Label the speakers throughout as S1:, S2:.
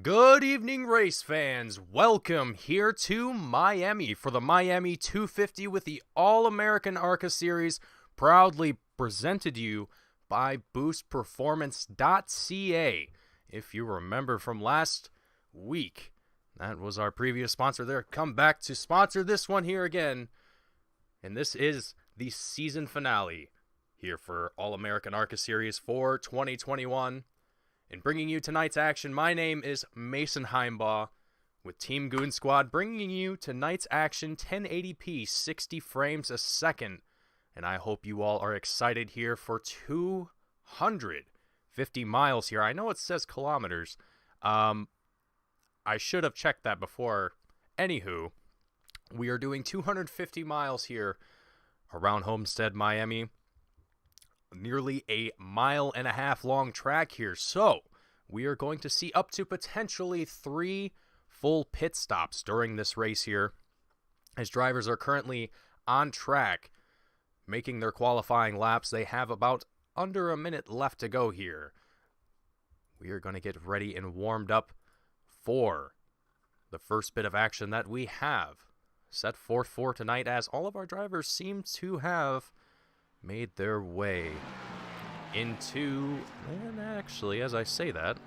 S1: Good evening, race fans. Welcome here to Miami for the Miami 250 with the All-American ARCA Series, proudly presented to you by BoostPerformance.ca. If you remember from last week, that was our previous sponsor there. Come back to sponsor this one here again. And this is the season finale here for All-American ARCA Series for 2021. And bringing you tonight's action, my name is Mason Heimbaugh with Team Goon Squad, bringing you tonight's action 1080p, 60 frames a second. And I hope you all are excited here for 250 miles here. I know it says kilometers. I should have checked that before. Anywho, we are doing 250 miles here around Homestead-Miami. Nearly a mile-and-a-half long track here, so we are going to see up to potentially 3 full pit stops during this race here, as drivers are currently on track making their qualifying laps. They have about under a minute left to go here. We are going to get ready and warmed up for the first bit of action that we have set forth for tonight, as all of our drivers seem to have made their way into, and actually, as I say that,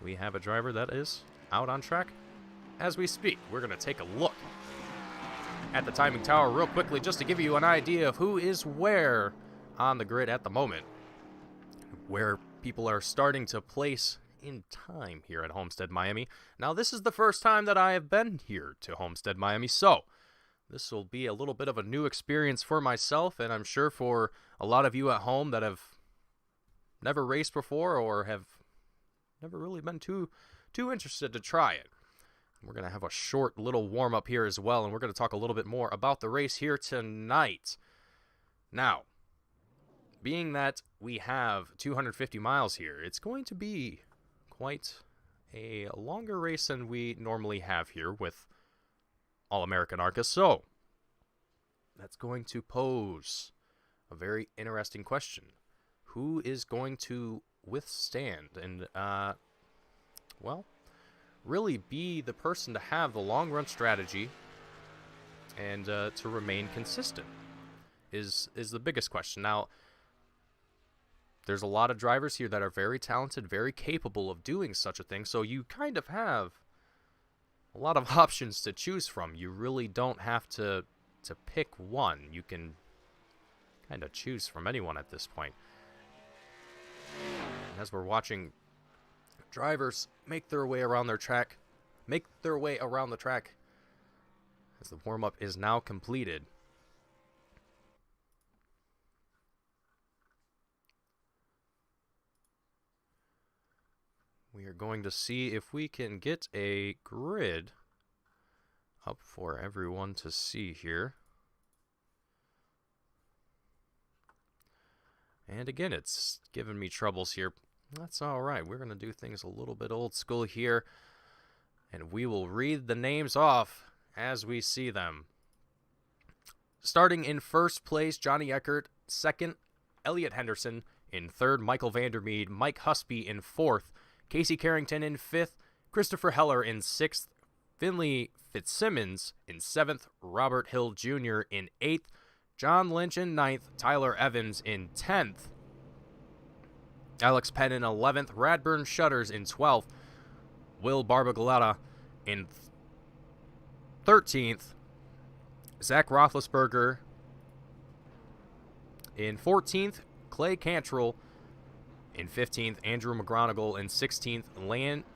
S1: we have a driver that is out on track as we speak. We're going to take a look at the timing tower real quickly just to give you an idea of who is where on the grid at the moment, where people are starting to place in time here at Homestead-Miami. Now, this is the first time that I have been here to Homestead-Miami, so this will be a little bit of a new experience for myself, and I'm sure for a lot of you at home that have never raced before or have never really been too interested to try it. We're going to have a short little warm-up here as well, and we're going to talk a little bit more about the race here tonight. Now, being that we have 250 miles here, it's going to be quite a longer race than we normally have here with All-American ARCA, so that's going to pose a very interesting question. Who is going to withstand and, well, really be the person to have the long-run strategy and to remain consistent is the biggest question. Now, there's a lot of drivers here that are very talented, very capable of doing such a thing, so you kind of have a lot of options to choose from. You really don't have to pick one. You can kind of choose from anyone at this point. And as we're watching drivers make their way around the track as the warm-up is now completed. We are going to see if we can get a grid up for everyone to see here. And again, it's giving me troubles here. That's all right. We're going to do things a little bit old school here, and we will read the names off as we see them. Starting in first place, Johnny Eckert. Second, Elliott Henderson. In third, Michael Vandermeed. Mike Husby in fourth. Casey Carrington in fifth. Christopher Heller in sixth. Finley Fitzsimmons in seventh. Robert Hill Jr. in eighth. John Lynch in ninth. Tyler Evans in 10th. Alex Penn in 11th. Radburn Shutters in 12th. Will Barbagaletta in 13th. Zach Roethlisberger in 14th. Clay Cantrell in 15th. Andrew McGonigal in 16th.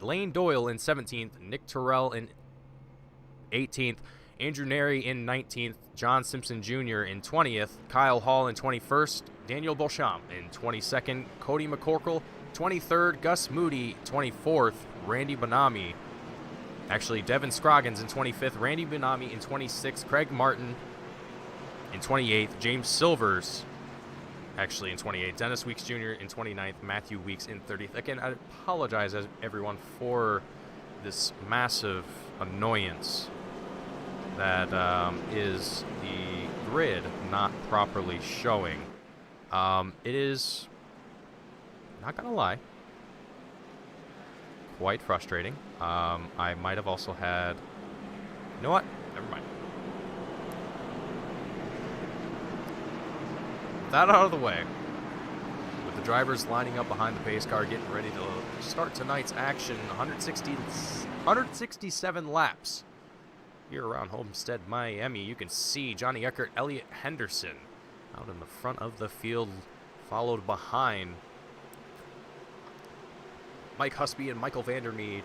S1: Lane Doyle in 17th. Nick Terrell in 18th. Andrew Neri in 19th. John Simpson Jr. in 20th. Kyle Hall in 21st. Daniel Beauchamp in 22nd. Cody McCorkle 23rd. Gus Moody 24th. Randy Bonami. Actually, Devin Scroggins in 25th. Randy Bonami in 26th. Craig Martin in 28th. James Silvers actually in 28th. Dennis Weeks Jr. in 29th. Matthew Weeks in 30th. Again, I apologize, everyone, for this massive annoyance that is the grid not properly showing. It is, not gonna lie, quite frustrating. I might have also had... You know what? Never mind. With that out of the way, with the drivers lining up behind the pace car, getting ready to start tonight's action, 167 laps here around Homestead-Miami. You can see Johnny Eckert, Elliott Henderson out in the front of the field, followed behind Mike Husby and Michael Vandermeed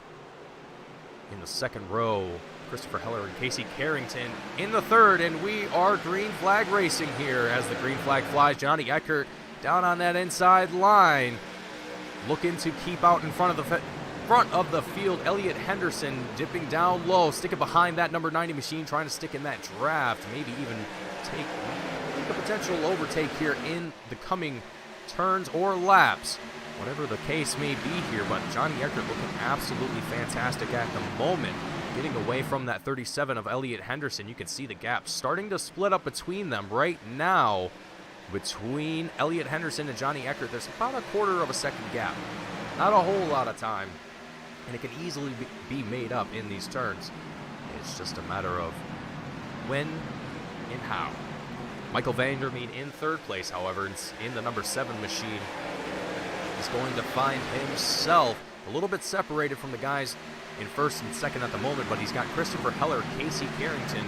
S1: in the second row. Christopher Heller and Casey Carrington in the third, and we are green flag racing here as the green flag flies. Johnny Eckert down on that inside line, looking to keep out in front of the field. Elliott Henderson dipping down low, sticking behind that number 90 machine, trying to stick in that draft, maybe even take a potential overtake here in the coming turns or laps, whatever the case may be here. But Johnny Eckert looking absolutely fantastic at the moment, getting away from that 37 of Elliott Henderson. You can see the gap starting to split up between them right now. Between Elliott Henderson and Johnny Eckert, there's about a quarter of a second gap. Not a whole lot of time, and it can easily be made up in these turns. It's just a matter of when and how. Michael Vandermeed in third place, however, in the number 7 machine, is going to find himself a little bit separated from the guys in first and second at the moment, but he's got Christopher Heller, Casey Carrington,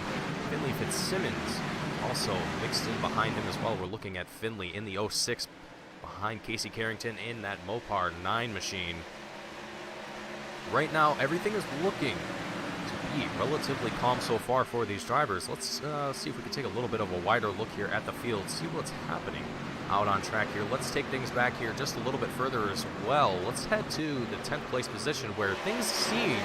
S1: Finley Fitzsimmons also mixed in behind him as well. We're looking at Finley in the 06 behind Casey Carrington in that Mopar 9 machine. Right now, everything is looking to be relatively calm so far for these drivers. Let's see if we can take a little bit of a wider look here at the field, see what's happening out on track here. Let's take things back here just a little bit further as well. Let's head to the 10th place position, where things seem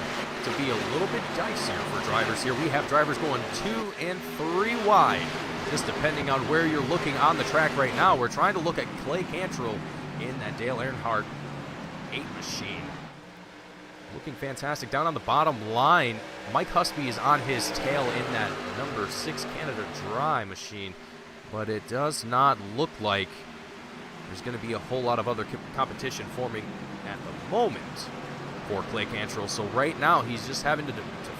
S1: to be a little bit dicier for drivers here. We have drivers going 2 and 3 wide, just depending on where you're looking on the track right now. We're trying to look at Clay Cantrell in that Dale Earnhardt 8 machine. Looking fantastic. Down on the bottom line, Mike Husby is on his tail in that number 6 Canada Dry machine, but it does not look like there's going to be a whole lot of other competition forming at the moment for Clay Cantrell. So right now, he's just having to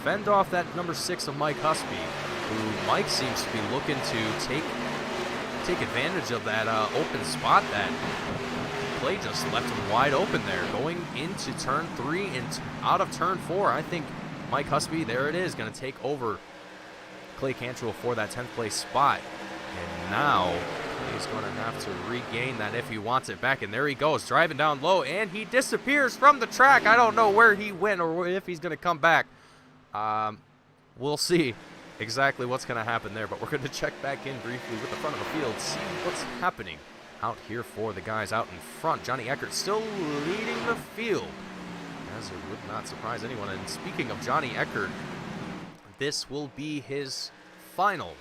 S1: fend off that number 6 of Mike Husby, who Mike seems to be looking to take advantage of that open spot that Clay just left him wide open there, going into turn 3 and out of turn 4. I think Mike Husby, there it is, going to take over Clay Cantrell for that 10th place spot. And now he's going to have to regain that if he wants it back. And there he goes, driving down low, and he disappears from the track. I don't know where he went or if he's going to come back. We'll see exactly what's going to happen there, but we're going to check back in briefly with the front of the field, see what's happening out here for the guys out in front. Johnny Eckert still leading the field, as it would not surprise anyone. And speaking of Johnny Eckert, this will be his final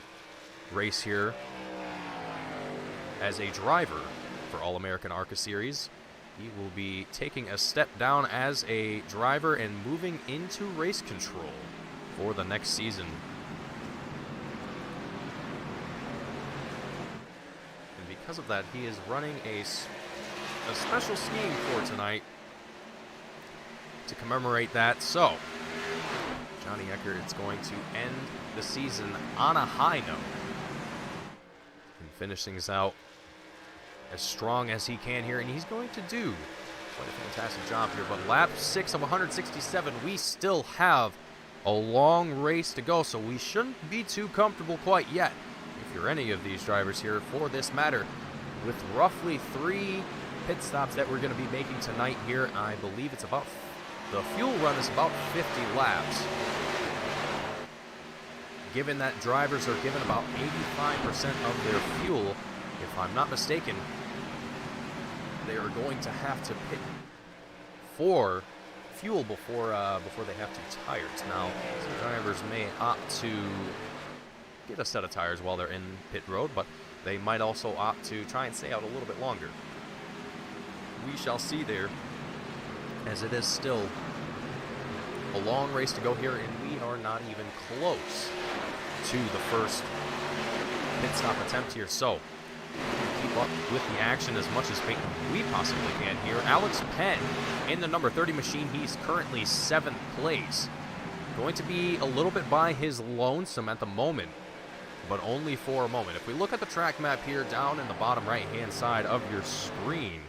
S1: race here as a driver for All-American ARCA Series. He will be taking a step down as a driver and moving into race control for the next season. And because of that, he is running a special scheme for tonight to commemorate that. So, Johnny Eckert is going to end the season on a high note and finish things out as strong as he can here, and he's going to do quite a fantastic job here. But lap 6 of 167, we still have a long race to go, so we shouldn't be too comfortable quite yet if you're any of these drivers here for this matter. With roughly 3 pit stops that we're going to be making tonight here, I believe it's about, the fuel run is about 50 laps. Given that drivers are given about 85% of their fuel, if I'm not mistaken, they are going to have to pit for fuel before they have to tires. Now, some drivers may opt to get a set of tires while they're in pit road, but they might also opt to try and stay out a little bit longer. We shall see there, as it is still a long race to go here, and we are not even close to the first pit stop attempt here. So keep up with the action as much as we possibly can here. Alex Penn in the number 30 machine. He's currently 7th place. Going to be a little bit by his lonesome at the moment, but only for a moment. If we look at the track map here down in the bottom right-hand side of your screen,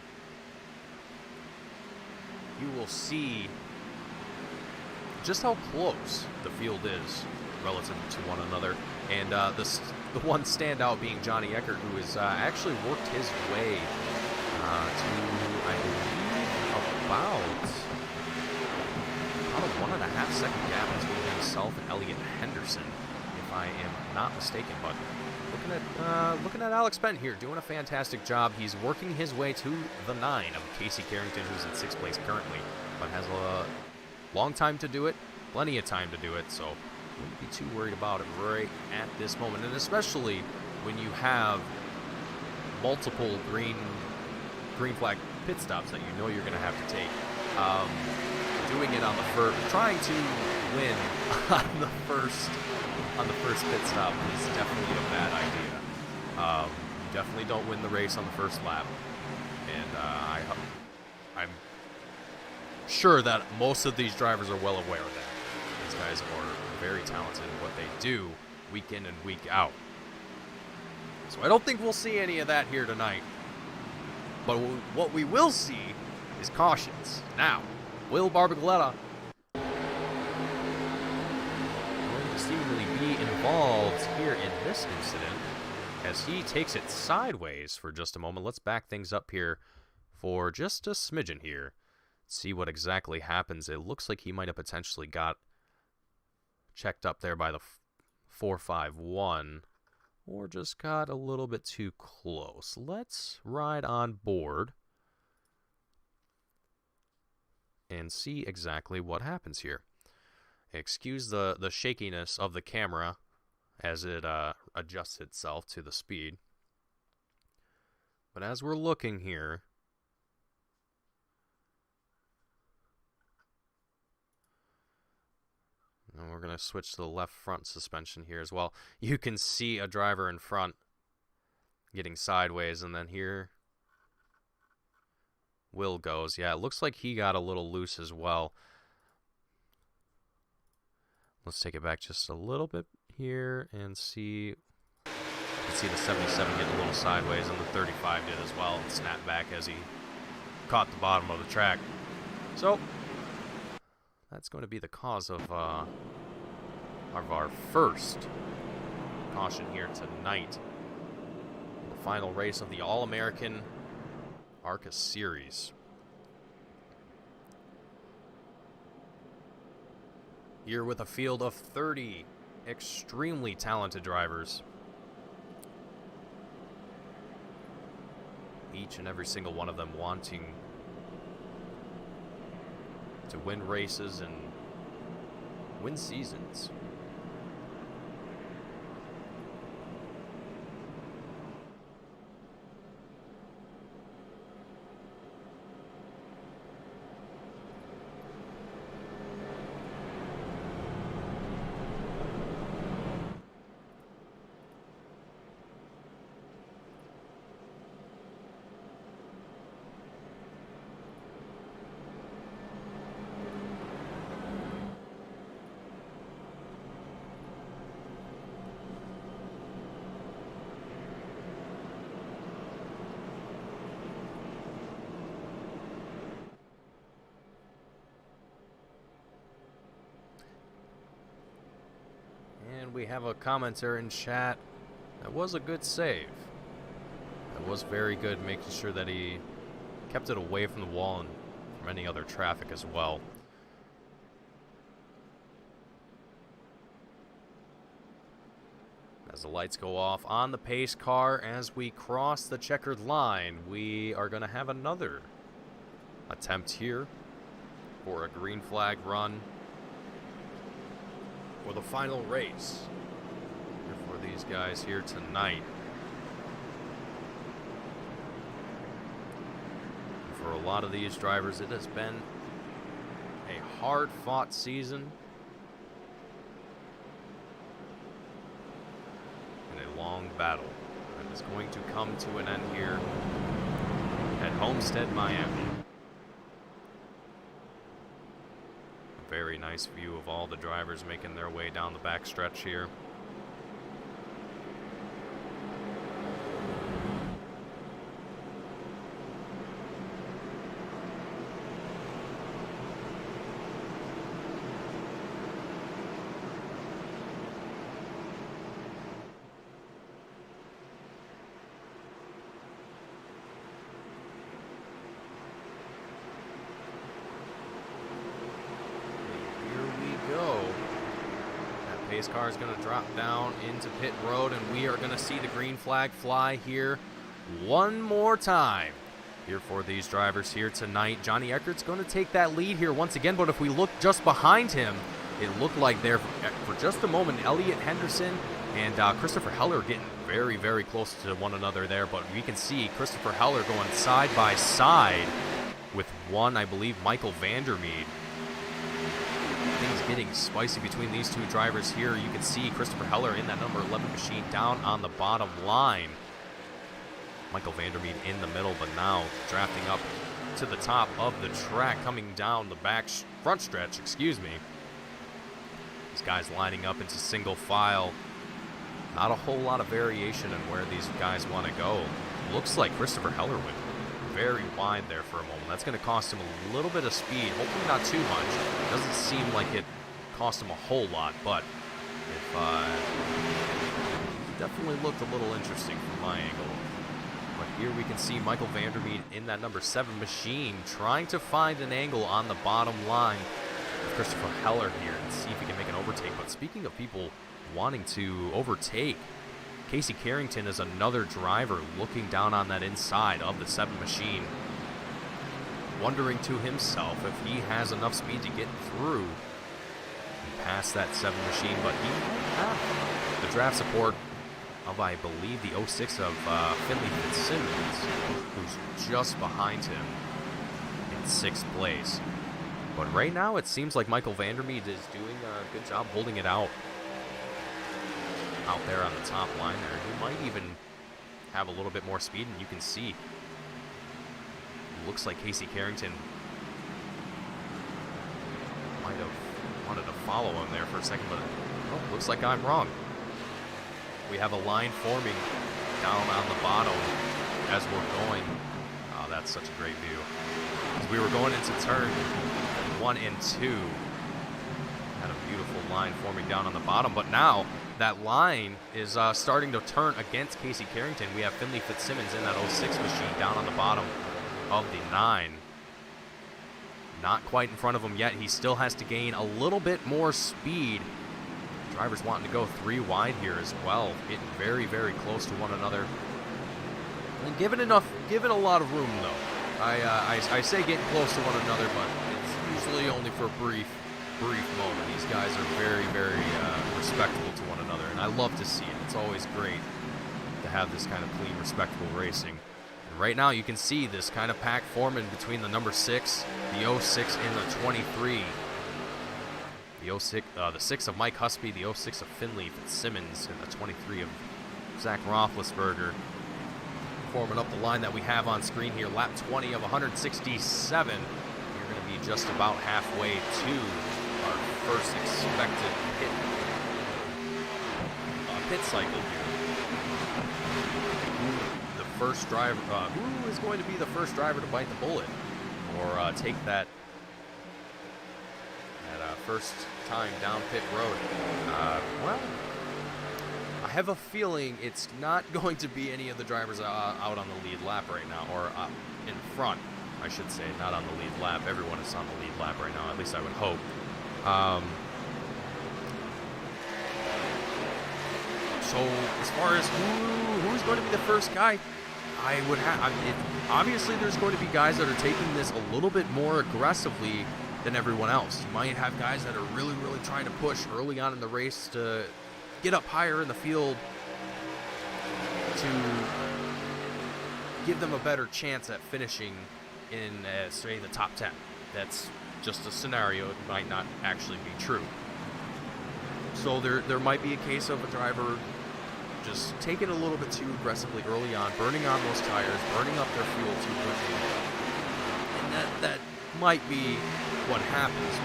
S1: you will see just how close the field is relative to one another. And the one standout being Johnny Eckert, who has actually worked his way to, I believe, about a 1.5 second gap between himself and Elliot Henderson, if I am not mistaken. But looking at Alex Penn here, doing a fantastic job. He's working his way to the 9 of Casey Carrington, who's in 6th place currently, but has a long time to do it, plenty of time to do it, so wouldn't be too worried about it right at this moment. And especially when you have multiple green flag pit stops that you know you're going to have to take. Doing it on the first, trying to win on the first pit stop is definitely a bad idea. You definitely don't win the race on the first lap, and I'm sure that most of these drivers are well aware of that. These guys are very talented in what they do week in and week out. So I don't think we'll see any of that here tonight. But what we will see is cautions. Now, Will Barbagaletta going to seemingly be involved here in this incident as he takes it sideways for just a moment. Let's back things up here for just a smidgen here. See what exactly happens. It looks like he might have potentially got checked up there by the 451 or just got a little bit too close. Let's ride on board and see exactly what happens here. Excuse the shakiness of the camera as it adjusts itself to the speed. But as we're looking here, and we're going to switch to the left front suspension here as well. You can see a driver in front getting sideways, and then here Will goes. Yeah, it looks like he got a little loose as well. Let's take it back just a little bit here and see. You can see the 77 get a little sideways, and the 35 did as well, and snapped back as he caught the bottom of the track. So that's going to be the cause of our first caution here tonight. The final race of the All-American ARCA Series. Here with a field of 30 extremely talented drivers. Each and every single one of them wanting to win races and win seasons. We have a commenter in chat. That was a good save. That was very good, making sure that he kept it away from the wall and from any other traffic as well. As the lights go off on the pace car as we cross the checkered line, we are going to have another attempt here for a green flag run for the final race for these guys here tonight. For a lot of these drivers, it has been a hard-fought season and a long battle that is going to come to an end here at Homestead-Miami. A very nice view of all the drivers making their way down the backstretch here. Pace car is going to drop down into pit road, and we are going to see the green flag fly here one more time here for these drivers here tonight. Johnny Eckert's going to take that lead here once again, but if we look just behind him, it looked like there for just a moment Elliott Henderson and Christopher Heller getting very, very close to one another there, but we can see Christopher Heller going side by side with one, I believe, Michael Vandermeed. Things getting spicy between these two drivers here. You can see Christopher Heller in that number 11 machine down on the bottom line. Michael Vandermeed in the middle, but now drafting up to the top of the track, coming down the front stretch, excuse me. These guys lining up into single file. Not a whole lot of variation in where these guys want to go. Looks like Christopher Heller went very wide there for a moment. That's going to cost him a little bit of speed. Hopefully not too much. Doesn't seem like it cost him a whole lot, but if definitely looked a little interesting from my angle. But here we can see Michael Vandermeed in that number 7 machine trying to find an angle on the bottom line with Christopher Heller here and see if he can make an overtake. But speaking of people wanting to overtake, Casey Carrington is another driver looking down on that inside of the 7 machine, wondering to himself if he has enough speed to get through and past that 7 machine, but he might have the draft support of, I believe, the 06 of Finley Fitzsimmons, who's just behind him in 6th place. But right now it seems like Michael Vandermeed is doing a good job holding it out there on the top line there. He might even have a little bit more speed, and you can see it looks like Casey Carrington might have wanted to follow him there for a second, but oh, looks like I'm wrong. We have a line forming down on the bottom as we're going. Oh, that's such a great view. As we were going into turn 1 and 2, had a beautiful line forming down on the bottom, but now that line is starting to turn against Casey Carrington. We have Finley Fitzsimmons in that 06 machine down on the bottom of the 9. Not quite in front of him yet. He still has to gain a little bit more speed. Drivers wanting to go 3 wide here as well. Getting very, very close to one another. And given a lot of room though. I say getting close to one another, but it's usually only for a brief moment. These guys are very, very respectful to one another, and I love to see it. It's always great to have this kind of clean, respectful racing. And right now you can see this kind of pack forming between the number 6, the 06, and the 23. The 6 of Mike Husby, the 06 of Finley Fitzsimmons, and the 23 of Zach Roethlisberger, forming up the line that we have on screen here. Lap 20 of 167. You're going to be just about halfway to our first expected pit cycle here. Who is going to be the first driver to bite the bullet or take that first time down pit road? Well, I have a feeling it's not going to be any of the drivers out on the lead lap right now, or in front, I should say, not on the lead lap. Everyone is on the lead lap right now, at least I would hope. So as far as who's going to be the first guy, obviously there's going to be guys that are taking this a little bit more aggressively than everyone else. You might have guys that are really, really trying to push early on in the race to get up higher in the field to give them a better chance at finishing in, say, the top 10. That's just a scenario. It might not actually be true. So there might be a case of a driver just take it a little bit too aggressively early on, burning on those tires, burning up their fuel too quickly. And that might be what happens.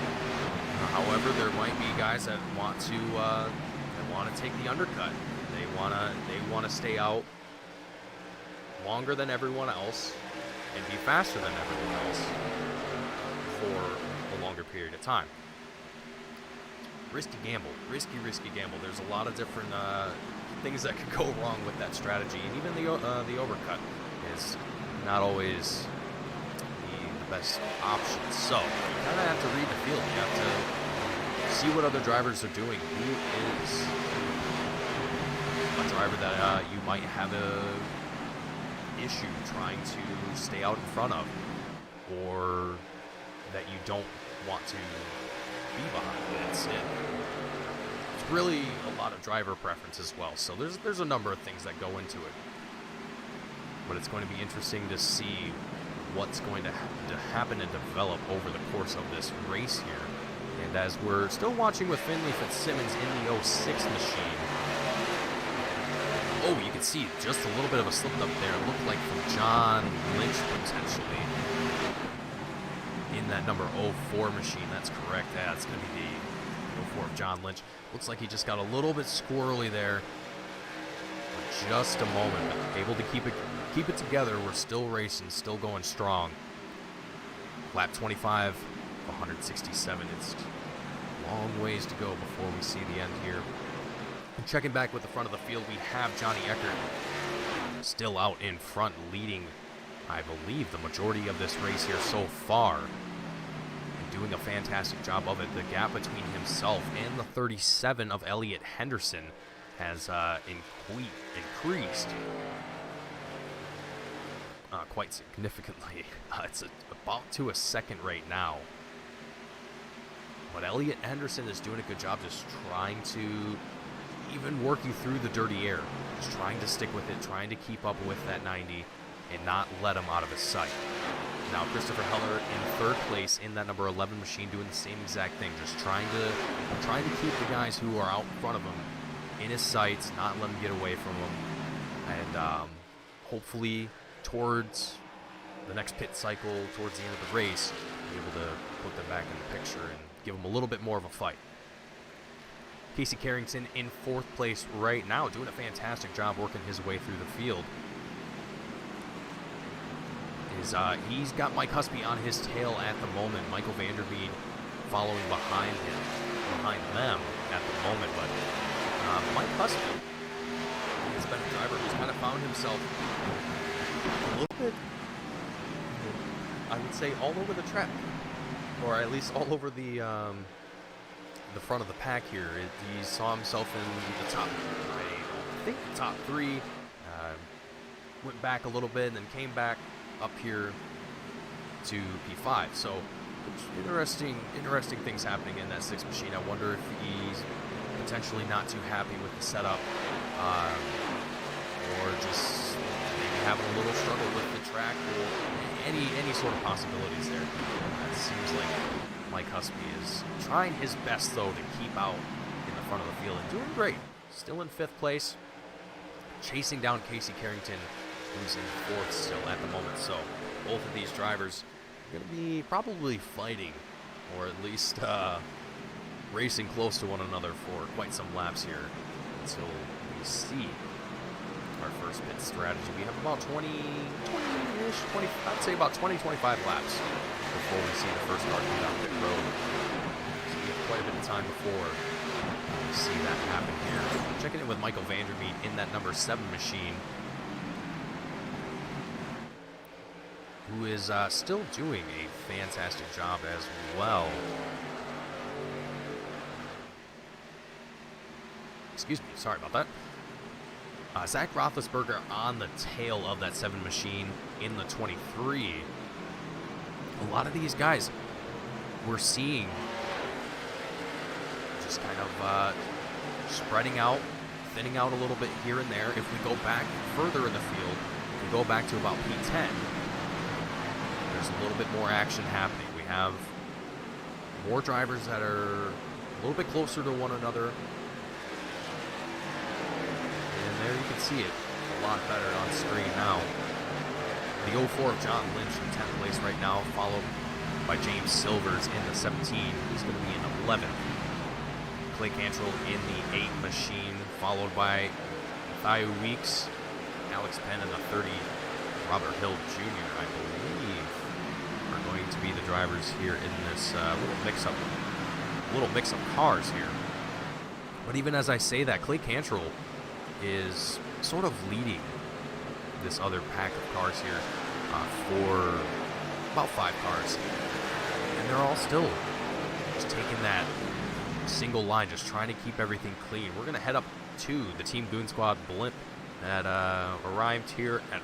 S1: However, there might be guys that want to take the undercut. They want to stay out longer than everyone else and be faster than everyone else for a longer period of time. Risky gamble. There's a lot of different things that could go wrong with that strategy, and even the overcut is not always the best option. So you kind of have to read the field. You have to see what other drivers are doing. Who is a driver that you might have a issue trying to stay out in front of, or that you don't want to be behind. It's really a lot of driver preference as well. So there's a number of things that go into it. But it's going to be interesting to see what's going to happen and develop over the course of this race here. And as we're still watching with Finley Fitzsimmons in the 06 machine. Oh, you can see just a little bit of a slip up there. It looked like from John Lynch potentially. In that number 04 machine, that's correct. That's going to be the 04 of John Lynch. Looks like he just got a little bit squirrely there for just a moment. Able to keep it together. We're still racing, still going strong. Lap 25, 167. It's a long ways to go before we see the end here. And checking back with the front of the field, we have Johnny Eckert still out in front, leading, I believe, the majority of this race here so far. Doing a fantastic job of it. The gap between himself and the 37 of Elliott Henderson has increased quite significantly. It's about to a second right now. But Elliott Henderson is doing a good job just trying to even work you through the dirty air. Just trying to stick with it, trying to keep up with that 90 and not let him out of his sight. Now Christopher Heller in third place in that number 11 machine, doing the same exact thing, just trying to keep the guys who are out in front of him in his sights, not let him get away from him, and hopefully towards the next pit cycle, towards the end of the race, be able to put them back in the picture and give them a little bit more of a fight. Casey Carrington in fourth place right now, doing a fantastic job working his way through the field. He's got Mike Husby on his tail at the moment. Michael Vandermeed following behind them at the moment. But Mike Husby has been a driver who's kind of found himself a little bit, I would say, all over the track, or at least all over the front of the pack here. He saw himself in the top, I think, the top three. Went back a little bit and then came back up here to P5. So interesting things happening in that 6 machine. I wonder if he's potentially not too happy with the setup, or just maybe having a little struggle with the track, or any sort of possibilities there. It seems like Mike Husby is trying his best, though, to keep out in the front of the field and doing great. Still in 5th place, chasing down Casey Carrington, who's in 4th still at the moment. So both of these drivers are going to be probably fighting, or at least racing close to one another for quite some laps here until we see our first pit strategy. We have about 20-ish, I'd say about 20-25 laps before we see the first car come down pit road. So we have quite a bit of time before we see that happen here. Checking in with Michael Vandermeed in that number 7 machine, who is still doing a fantastic job as well. Excuse me, sorry about that. Zach Roethlisberger on the tail of that 7 machine in the 23. A lot of these guys we're seeing just kind of spreading out, thinning out a little bit here and there. If we go back further in the field, we go back to about P10. There's a little bit more action happening. We have more drivers that are a little bit closer to one another. And can see it a lot better on screen now. The 04 of John Lynch in 10th place right now, followed by James Silvers in the 17. He's going to be in 11th. Clay Cantrell in the 8 machine, followed by Matthew Weeks, Alex Penn in the 30. Robert Hill Jr., I believe, are going to be the drivers here in this little mix-up cars here. But even as I say that, Clay Cantrell is sort of leading this other pack of cars here for about 5 cars. And they're all still just taking that single line, just trying to keep everything clean. We're going to head up to the Team Goon Squad blimp that arrived here at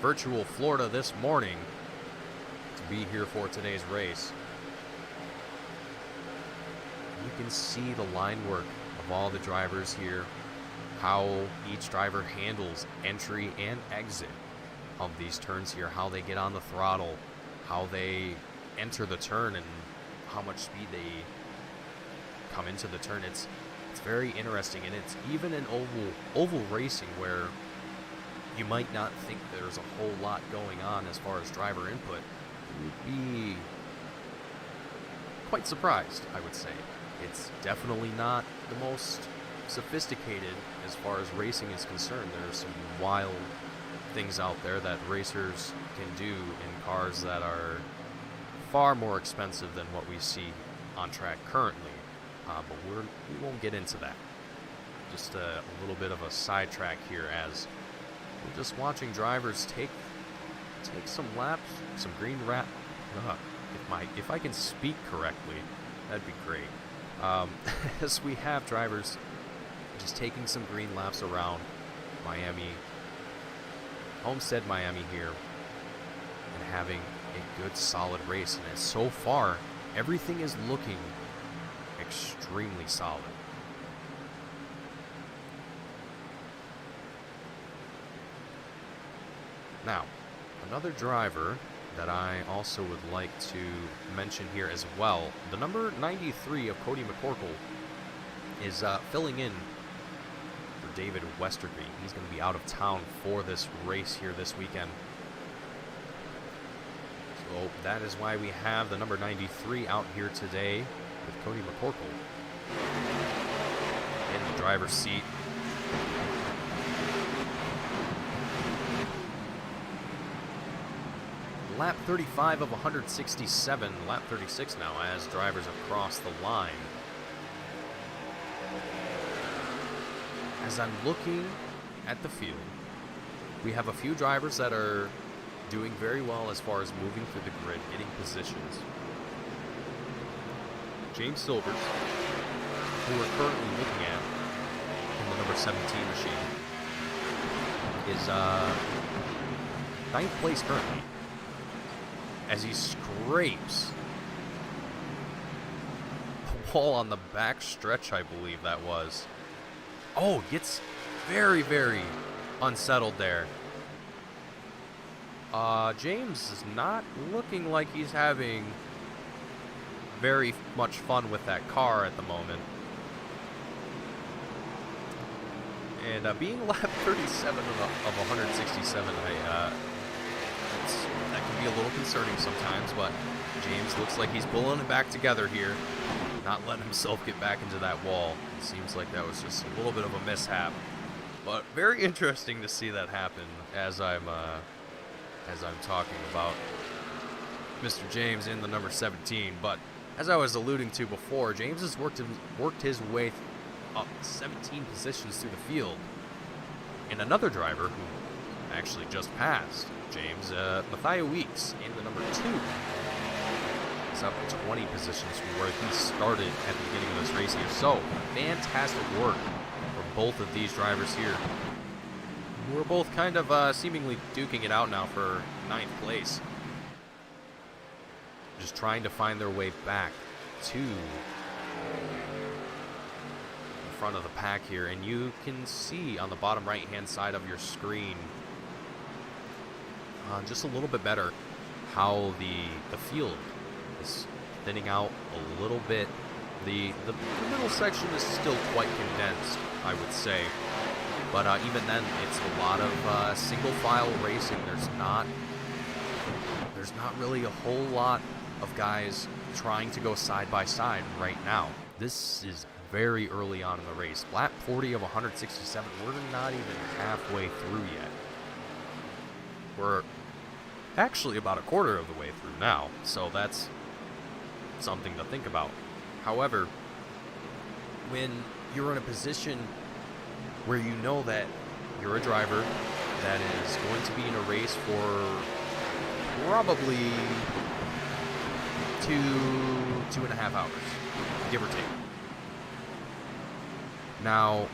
S1: Virtual Florida this morning to be here for today's race. You can see the line work of all the drivers here, how each driver handles entry and exit of these turns here, how they get on the throttle, how they enter the turn, and how much speed they come into the turn. It's very interesting, and it's even in oval racing where you might not think there's a whole lot going on as far as driver input. You'd be quite surprised, I would say. It's definitely not the most sophisticated as far as racing is concerned. There's some wild things out there that racers can do in cars that are far more expensive than what we see on track currently. But we won't get into that. Just a little bit of a sidetrack here as we're just watching drivers take some laps, some green wrap. If I can speak correctly, that'd be great. As we have drivers just taking some green laps around Miami, Homestead-Miami here, and having a good solid race. And so far, everything is looking extremely solid. Now, another driver that I also would like to mention here as well, the number 93 of Cody McCorkle is filling in for David Westerby. He's going to be out of town for this race here this weekend. So that is why we have the number 93 out here today with Cody McCorkle in the driver's seat. Lap 35 of 167, lap 36 now as drivers have crossed the line. As I'm looking at the field, we have a few drivers that are doing very well as far as moving through the grid, getting positions. James Silvers, who we're currently looking at in the number 17 machine, is 9th place currently, as he scrapes the wall on the back stretch, I believe that was. Oh, gets very, very unsettled there. James is not looking like he's having very much fun with that car at the moment. And being lap 37 of 167, that can be a little concerning sometimes, but James looks like he's pulling it back together here, not letting himself get back into that wall. It seems like that was just a little bit of a mishap, but very interesting to see that happen as I'm talking about Mr. James in the number 17. But as I was alluding to before, James has worked his way up 17 positions through the field, and another driver who actually just passed James, Matthew Weeks in the number 2, is up 20 positions from where he started at the beginning of this race here. So fantastic work for both of these drivers here. We're both kind of seemingly duking it out now for 9th place, just trying to find their way back to the front of the pack here. And you can see on the bottom right hand side of your screen just a little bit better how the field is thinning out a little bit. The middle section is still quite condensed, I would say. But even then, it's a lot of single file racing. There's not really a whole lot of guys trying to go side by side right now. This is very early on in the race. Lap 40 of 167. We're not even halfway through yet. We're actually about a quarter of the way through now, so that's something to think about. However, when you're in a position where you know that you're a driver that is going to be in a race for probably 2.5 hours, give or take. Now,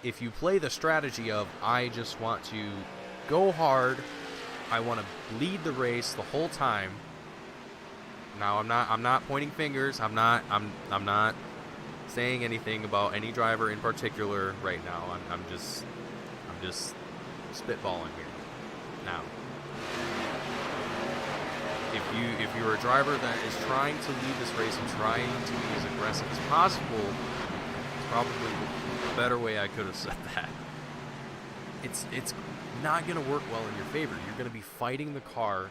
S1: if you play the strategy of, I just want to go hard, I want to lead the race the whole time. Now, I'm not pointing fingers. I'm not saying anything about any driver in particular right now. I'm just spitballing here. Now, if you're a driver that is trying to lead this race and trying to be as aggressive as possible, it's probably the better way I could have said that. It's not going to work well in your favor. You're going to be fighting the car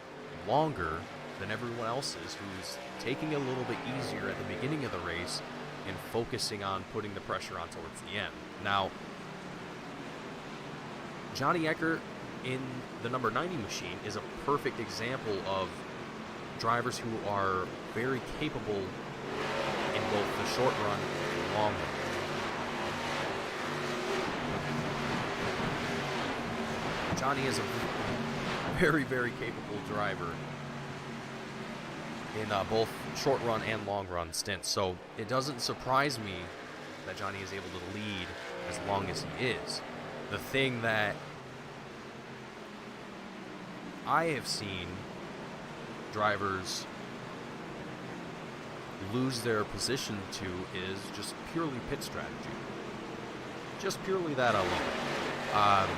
S1: longer than everyone else is, who's taking it a little bit easier at the beginning of the race and focusing on putting the pressure on towards the end. Now, Johnny Eckert in the number 90 machine is a perfect example of drivers who are very capable in both the short run and long run. Johnny is a very, very capable driver in both short run and long run stints. So it doesn't surprise me that Johnny is able to lead as long as he is. The thing that I have seen drivers lose their position to is just purely pit strategy. Just purely that alone.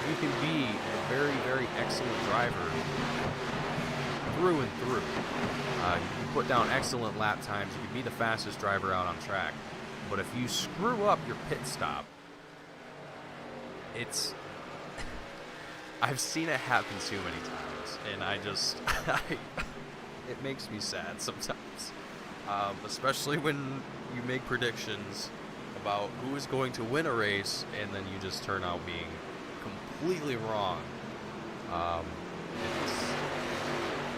S1: You can be a very, very excellent driver through and through. You can put down excellent lap times. You can be the fastest driver out on track. But if you screw up your pit stop, it's... I've seen it happen too many times, and it makes me sad sometimes. Especially when you make predictions about who is going to win a race, and then you just turn out being completely wrong.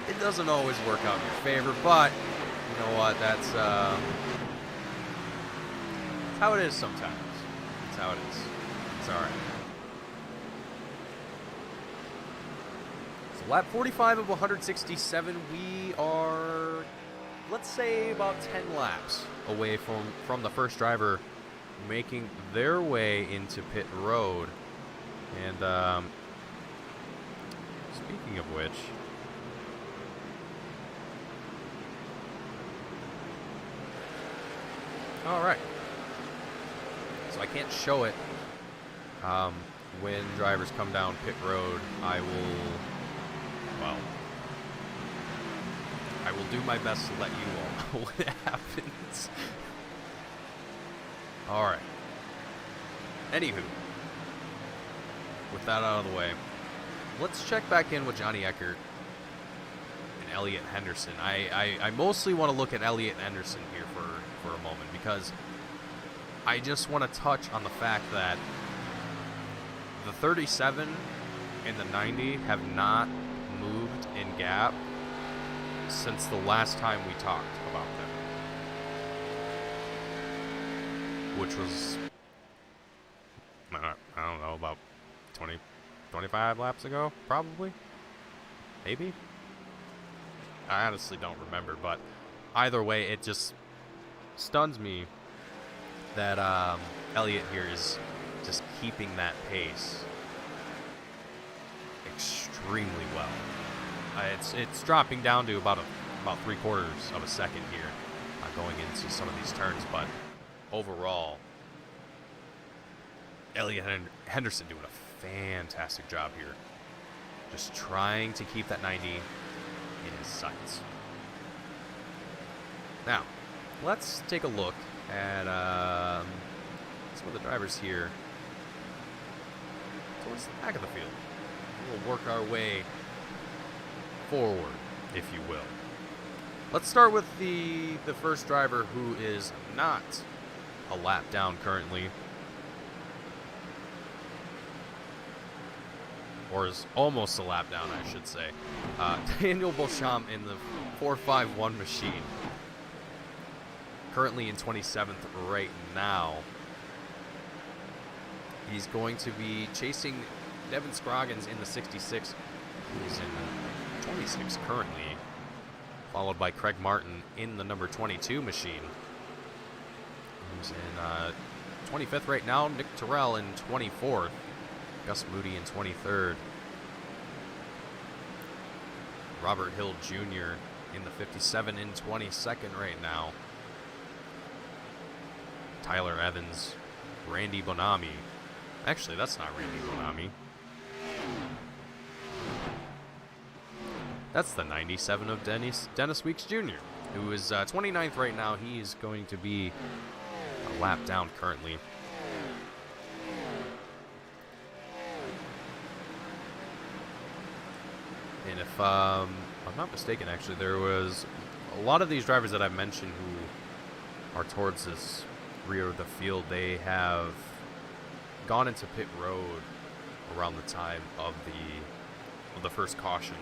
S1: It doesn't always work out in your favor, but you know what? That's how it is sometimes. That's how it is. It's all right. So lap 45 of 167, we are, let's say, about 10 laps away from the first driver making their way into pit road. And speaking of which, all right. So I can't show it when drivers come down pit road. I will do my best to let you all know when it happens. All right. Anywho, with that out of the way, let's check back in with Johnny Eckert and Elliott Henderson. I mostly want to look at Elliott Henderson here for a moment, because I just want to touch on the fact that the 37 and the 90 have not moved in gap since the last time we talked about them, which was, I don't know, about 25 laps ago, probably, maybe. I honestly don't remember, but either way, it just stuns me that Elliott here is just keeping that pace extremely well. It's dropping down to about 3/4 of a second here, going into some of these turns, but overall, Elliott Henderson doing a fantastic job here, just trying to keep that 90 in his sights. Now, let's take a look at some of the drivers here towards the back of the field. We'll work our way forward, if you will. Let's start with the first driver who is not a lap down currently, or is almost a lap down, I should say. Daniel Beauchamp in the 451 machine. Currently in 27th right now. He's going to be chasing Devin Scroggins in the 66, who's in 26 currently, followed by Craig Martin in the number 22 machine, who's in 25th right now. Nick Terrell in 24th. Gus Moody in 23rd. Robert Hill Jr. in the 57 in 22nd right now. Tyler Evans, Randy Bonami. Actually, that's not Randy Bonami. That's the 97 of Dennis Weeks Jr., who is 29th right now. He is going to be a lap down currently. And if I'm not mistaken, actually, there was a lot of these drivers that I've mentioned who are towards this rear of the field. They have gone into pit road around the time of the first caution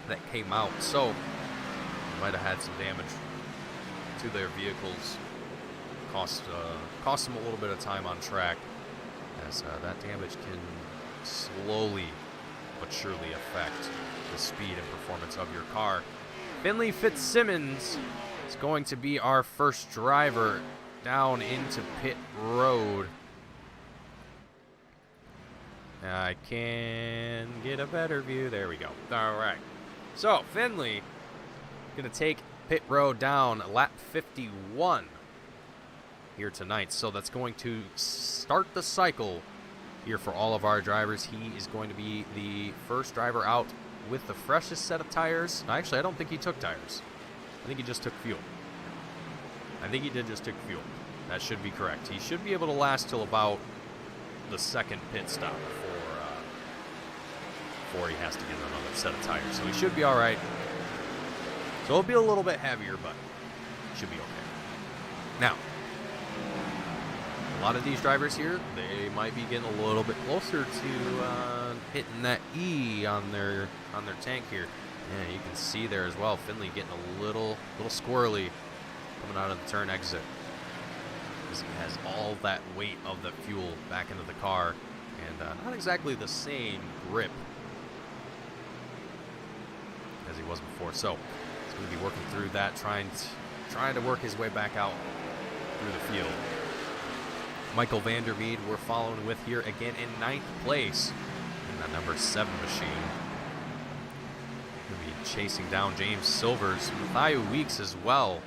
S1: that came out, so they might have had some damage to their vehicles. Cost them a little bit of time on track, as that damage can slowly but surely affect the speed and performance of your car. Finley Fitzsimmons is going to be our first driver down into pit road. I can get a better view. There we go. All right. So Finley going to take pit road down lap 51 here tonight. So that's going to start the cycle here for all of our drivers. He is going to be the first driver out with the freshest set of tires. Actually, I don't think he took tires. I think he just took fuel. I think he did just took fuel. That should be correct. He should be able to last till about the second pit stop before he has to get another set of tires. So he should be all right. So it'll be a little bit heavier, but should be okay. Now, a lot of these drivers here, they might be getting a little bit closer to hitting that E on their tank here. Yeah, you can see there as well, Finley getting a little squirrely coming out of the turn exit, because he has all that weight of the fuel back into the car, and not exactly the same grip as he was before. So he's going to be working through that, trying to work his way back out through the field. Michael Vandermeed we're following with here again in 9th place in the number 7 machine. Going to be chasing down James Silvers, Matthew Weeks as well.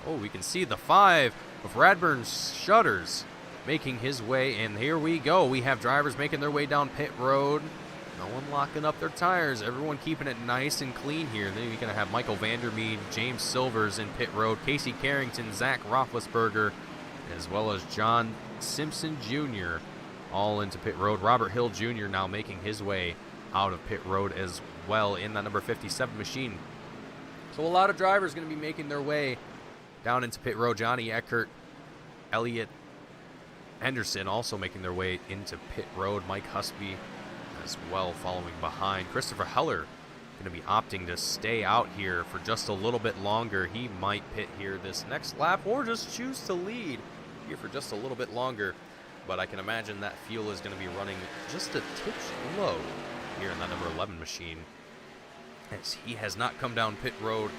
S1: Oh, we can see the 5 of Radburn's Shutters making his way, and here we go. We have drivers making their way down pit road. No one locking up their tires. Everyone keeping it nice and clean here. Then you're going to have Michael Vandermeed, James Silvers in pit road, Casey Carrington, Zach Roethlisberger, as well as John Simpson Jr. all into pit road. Robert Hill Jr. now making his way out of pit road as well in that number 57 machine. So a lot of drivers going to be making their way down into pit road. Johnny Eckert, Elliot Henderson also making their way into pit road. Mike Husby as well following behind. Christopher Heller going to be opting to stay out here for just a little bit longer. He might pit here this next lap or just choose to lead here for just a little bit longer. But I can imagine that fuel is going to be running just a titch low here in that number 11 machine, as he has not come down pit road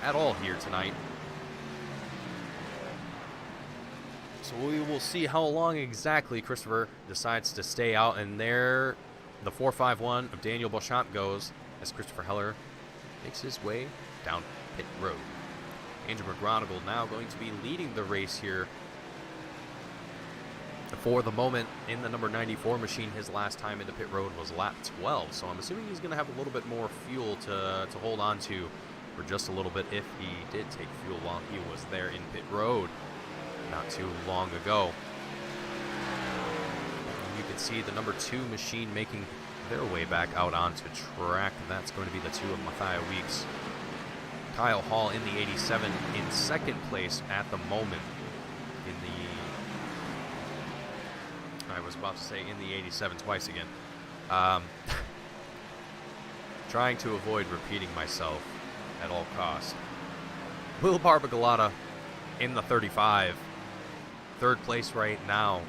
S1: at all here tonight. So we will see how long exactly Christopher decides to stay out, and there the 451 of Daniel Beauchamp goes as Christopher Heller makes his way down pit road. Andrew McGonigal now going to be leading the race here for the moment in the number 94 machine. His last time into pit road was lap 12, so I'm assuming he's going to have a little bit more fuel to hold on to for just a little bit if he did take fuel while he was there in pit road. not too long ago. You can see the number 2 machine making their way back out onto track. That's going to be the 2 of Matthias Weeks. Kyle Hall in the 87 in second place at the moment. I was about to say in the 87 twice again. Trying to avoid repeating myself at all costs. Will Barbagalata in the 35. Third place right now.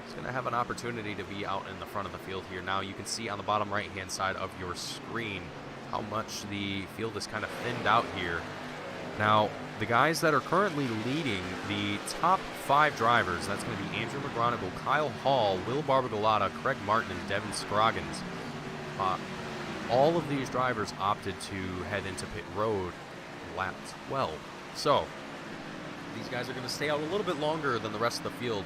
S1: He's going to have an opportunity to be out in the front of the field here. Now you can see on the bottom right-hand side of your screen how much the field is kind of thinned out here. Now, the guys that are currently leading the top 5 drivers, that's going to be Andrew McGonigal, Kyle Hall, Will Barbagalata, Craig Martin, and Devin Scroggins. All of these drivers opted to head into pit road lap 12. So, these guys are going to stay out a little bit longer than the rest of the field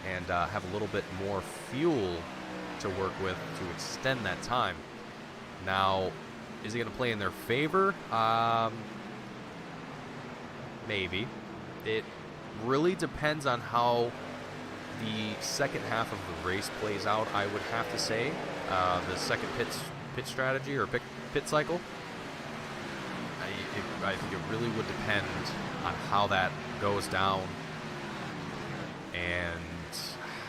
S1: and have a little bit more fuel to work with to extend that time. Now, is it going to play in their favor? Maybe. It really depends on how the second half of the race plays out, I would have to say. The second pit strategy or pit cycle. I think it really would depend on how that goes down and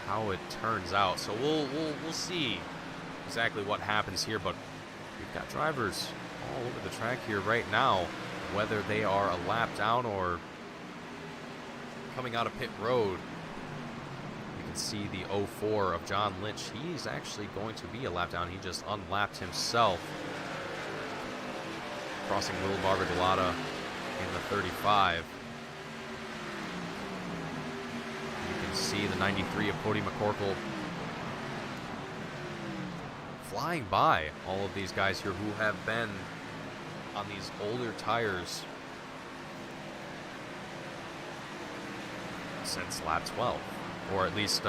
S1: how it turns out. So we'll see exactly what happens here, but we've got drivers all over the track here right now, whether they are a lap down or coming out of pit road. You can see the 04 of John Lynch. He's actually going to be a lap down. He just unlapped himself. Crossing Will Barbagalata in the 35. You can see the 93 of Cody McCorkle flying by all of these guys here who have been on these older tires since lap 12, or at least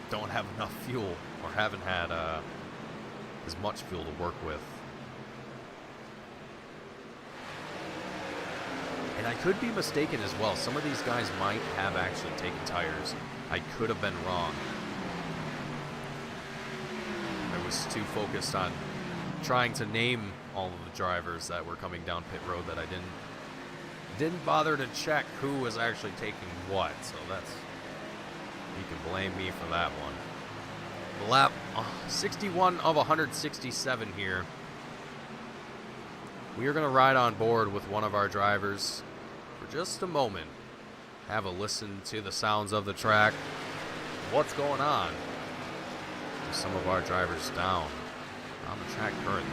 S1: don't have enough fuel or haven't had as much fuel to work with. And I could be mistaken as well. Some of these guys might have actually taken tires. I could have been wrong. I was too focused on trying to name all of the drivers that were coming down pit road that I didn't bother to check who was actually taking what. So that's, you can blame me for that one. Lap 61 of 167 here. We are going to ride on board with one of our drivers for just a moment. Have a listen to the sounds of the track. What's going on? Some of our drivers down on the track currently.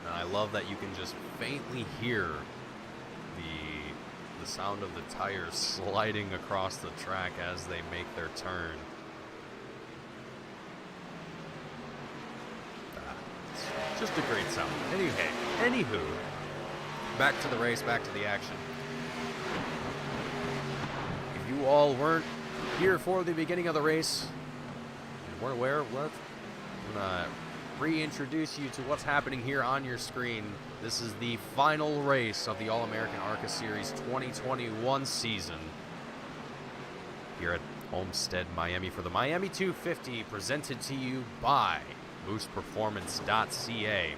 S1: I love that you can just faintly hear the sound of the tires sliding across the track as they make their turn. It's just a great sound. Anywho, back to the race, back to the action. If you all weren't here for the beginning of the race and weren't aware, I'm gonna reintroduce you to what's happening here on your screen. This is the final race of the All-American ARCA Series 2021 season here at Homestead-Miami for the Miami 250, presented to you by BoostPerformance.ca.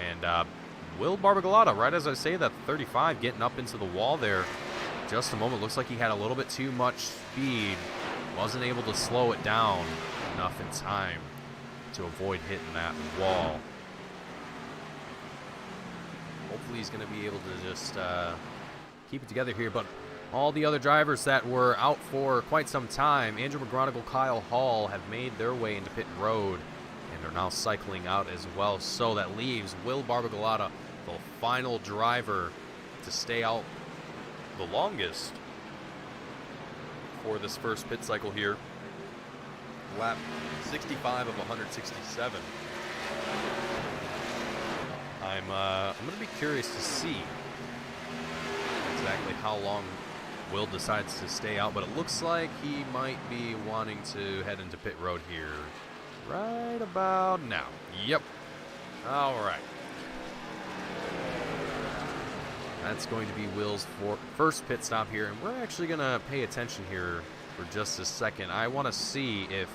S1: And Will Barbagalata, right as I say that, 35, getting up into the wall there just a moment. Looks like he had a little bit too much speed, wasn't able to slow it down enough in time to avoid hitting that wall. Hopefully he's going to be able to just keep it together here. But all the other drivers that were out for quite some time, Andrew McGronigle, Kyle Hall, have made their way into pit road and are now cycling out as well. So that leaves Will Barbagalata, the final driver to stay out the longest for this first pit cycle here. Lap 65 of 167. I'm going to be curious to see exactly how long Will decides to stay out, but it looks like he might be wanting to head into pit road here right about now. Yep. All right. That's going to be Will's first pit stop here, and we're actually going to pay attention here for just a second. I want to see if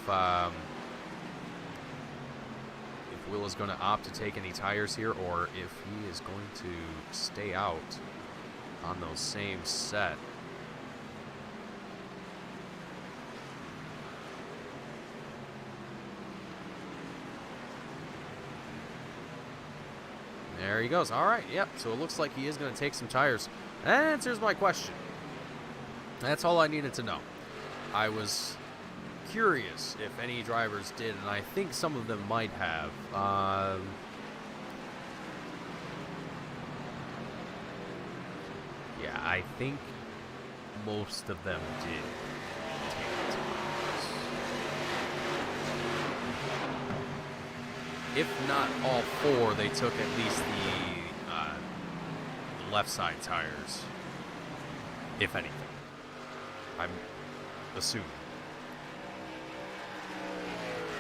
S1: Will is going to opt to take any tires here, or if he is going to stay out on those same set. There he goes. All right, yep. So it looks like he is going to take some tires. That answers my question. That's all I needed to know. I was curious if any drivers did, and I think some of them might have. Yeah, I think most of them did take tires. If not all four, they took at least the left side tires, if anything. I'm assuming.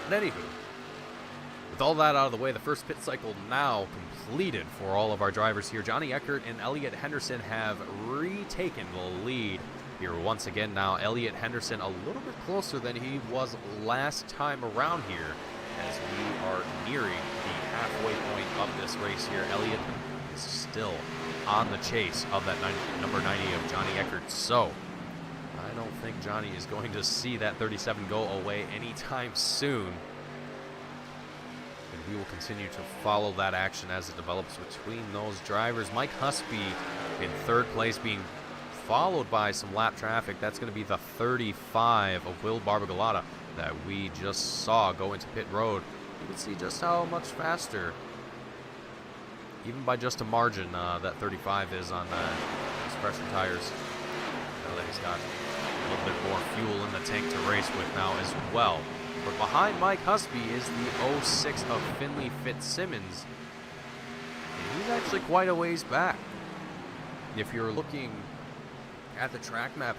S1: But anywho, with all that out of the way, the first pit cycle now completed for all of our drivers here. Johnny Eckert and Elliot Henderson have retaken the lead here once again. Now Elliot Henderson a little bit closer than he was last time around here, as we are nearing the halfway point of this race here. Elliot is still on the chase of that number 90 of Johnny Eckert, so I don't think Johnny is going to see that 37 go away anytime soon. And we will continue to follow that action as it develops between those drivers. Mike Husby in third place, being followed by some lap traffic. That's going to be the 35 of Will Barbagalata that we just saw go into pit road. You can see just how much faster, even by just a margin, that 35 is on his fresher tires. Now that he's got a little bit more fuel in the tank to race with now as well. But behind Mike Husby is the 06 of Finley Fitzsimmons. And he's actually quite a ways back. If you're looking at the track map,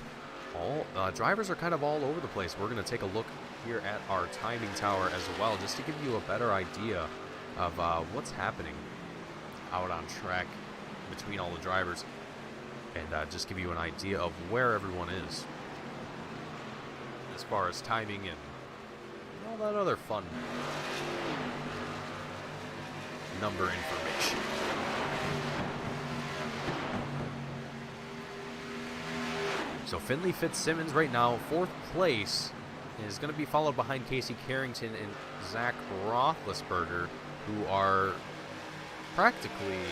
S1: all drivers are kind of all over the place. We're going to take a look here at our timing tower as well, just to give you a better idea of what's happening out on track between all the drivers, and just give you an idea of where everyone is as far as timing and all that other fun number information. So Finley Fitzsimmons right now, fourth place, is going to be followed behind Casey Carrington and Zach Roethlisberger, who are practically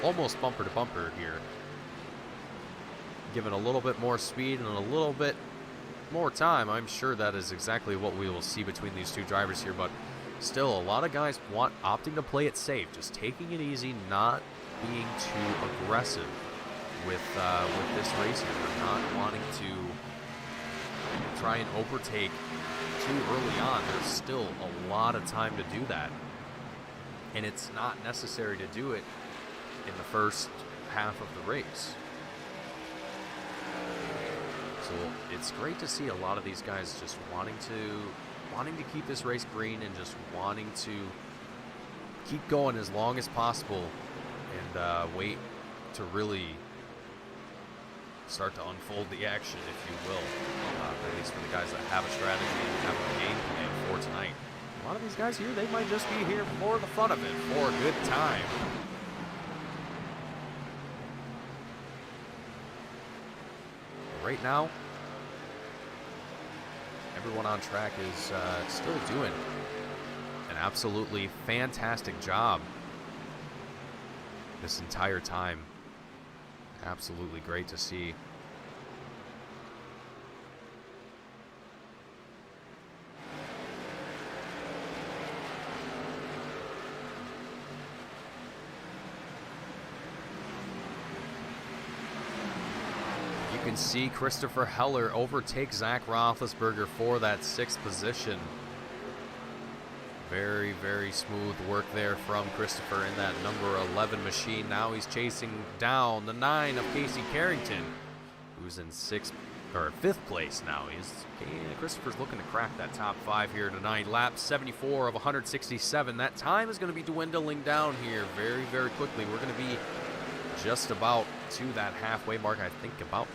S1: almost bumper to bumper here. Given a little bit more speed and a little bit more time, I'm sure that is exactly what we will see between these two drivers here. But still, a lot of guys opting to play it safe, just taking it easy, not being too aggressive with this race here. They're not wanting to try and overtake too early on. There's still a lot of time to do that, and it's not necessary to do it in the first half of the race. So it's great to see a lot of these guys just wanting to keep this race green and just wanting to keep going as long as possible, and wait to really start to unfold the action, if you will. At least for the guys that have a strategy and have a game plan for tonight. A lot of these guys here, they might just be here for the fun of it, for a good time. Right now, everyone on track is still doing absolutely fantastic job this entire time. Absolutely great to see. You can see Christopher Heller overtake Zach Roethlisberger for that 6th position. Very, very smooth work there from Christopher in that number 11 machine. Now he's chasing down the 9 of Casey Carrington, who's in 5th place now. Christopher's looking to crack that top 5 here tonight. Lap 74 of 167. That time is going to be dwindling down here very, very quickly. We're going to be just about to that halfway mark. I think about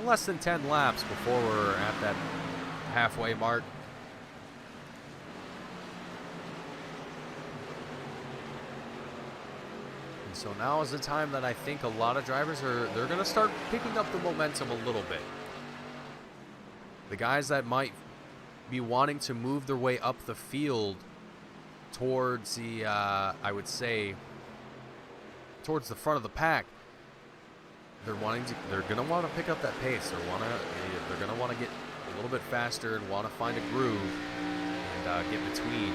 S1: less than 10 laps before we're at that halfway mark. So now is the time that I think a lot of drivers they're going to start picking up the momentum a little bit. The guys that might be wanting to move their way up the field towards the, I would say, towards the front of the pack, they're going to want to pick up that pace. They're going to want to get a little bit faster and want to find a groove and get between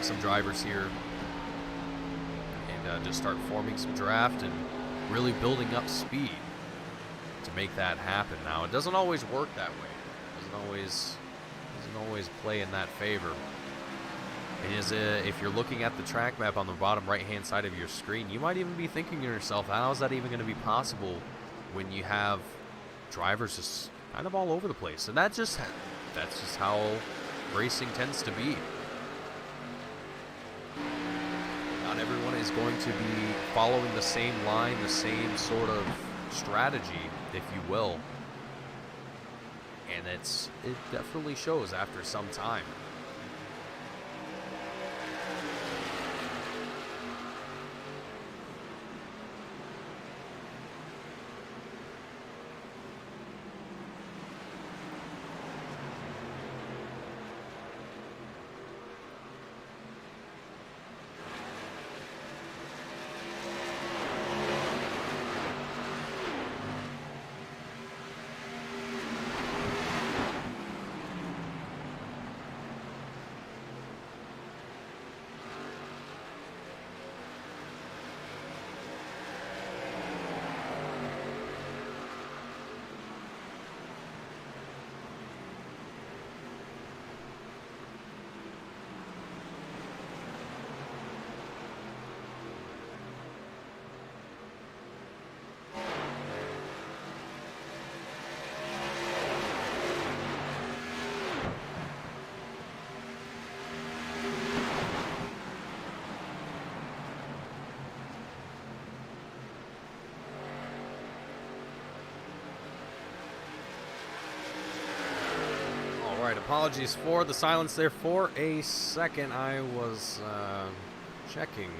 S1: some drivers here. Just start forming some draft and really building up speed to make that happen. Now, it doesn't always work that way. It doesn't always play in that favor. If you're looking at the track map on the bottom right-hand side of your screen, you might even be thinking to yourself, how is that even going to be possible when you have drivers just kind of all over the place? And that's just how racing tends to be. Not everyone is going to be following the same line, the same sort of strategy, if you will. And it definitely shows after some time. Apologies for the silence there for a second. I was checking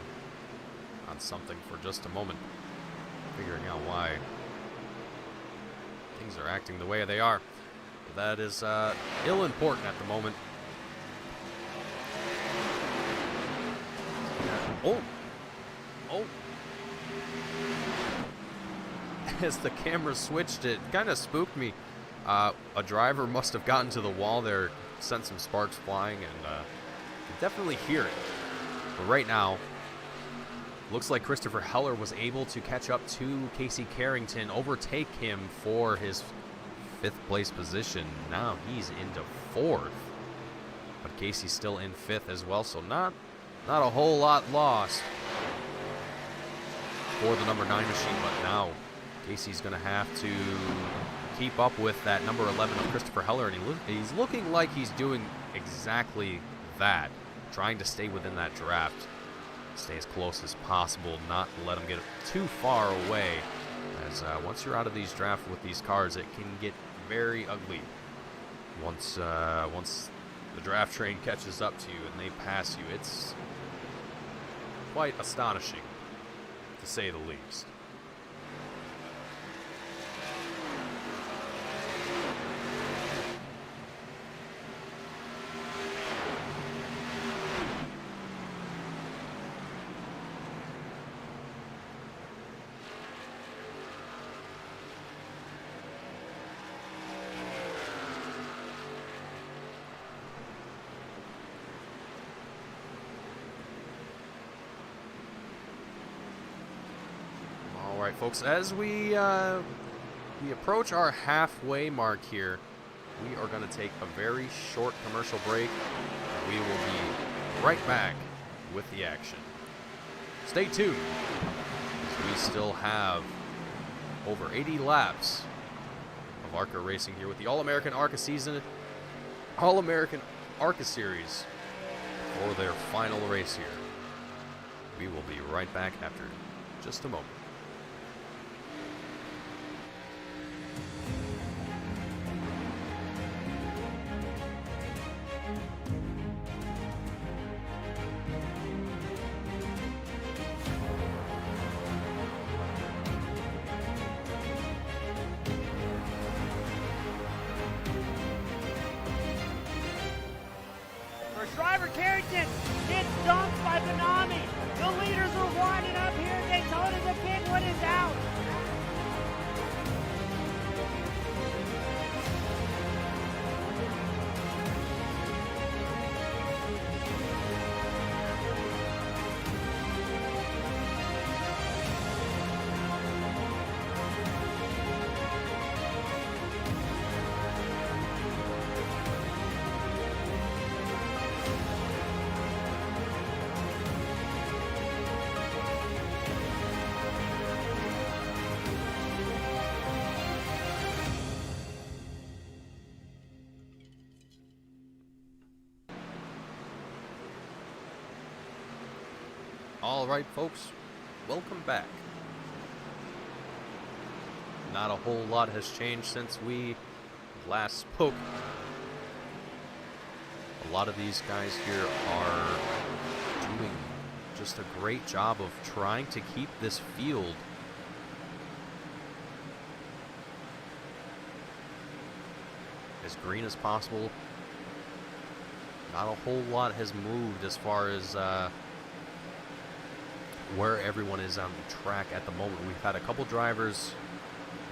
S1: on something for just a moment, figuring out why things are acting the way they are. But that is ill-important at the moment. Oh! As the camera switched, it kind of spooked me. A driver must have gotten to the wall there, sent some sparks flying, and you can definitely hear it. But right now, looks like Christopher Heller was able to catch up to Casey Carrington, overtake him for his 5th place position. Now he's into 4th, but Casey's still in 5th as well, so not a whole lot lost for the number 9 machine, but now Casey's going to have to keep up with that number 11 of Christopher Heller, and he's looking like he's doing exactly that, trying to stay within that draft, stay as close as possible, not let him get too far away, as once you're out of these drafts with these cars, it can get very ugly once the draft train catches up to you and they pass you. It's quite astonishing, to say the least. All right, folks, as we approach our halfway mark here, we are going to take a very short commercial break. We will be right back with the action. Stay tuned, as we still have over 80 laps of ARCA racing here with the All-American ARCA season, All-American ARCA series for their final race here. We will be right back after just a moment.
S2: Driver Carrington gets dumped by Benami. The leaders are winding up here. Daytona, the big one is out.
S1: All right, folks, welcome back. Not a whole lot has changed since we last spoke. A lot of these guys here are doing just a great job of trying to keep this field as green as possible. Not a whole lot has moved as far as where everyone is on the track at the moment. We've had a couple drivers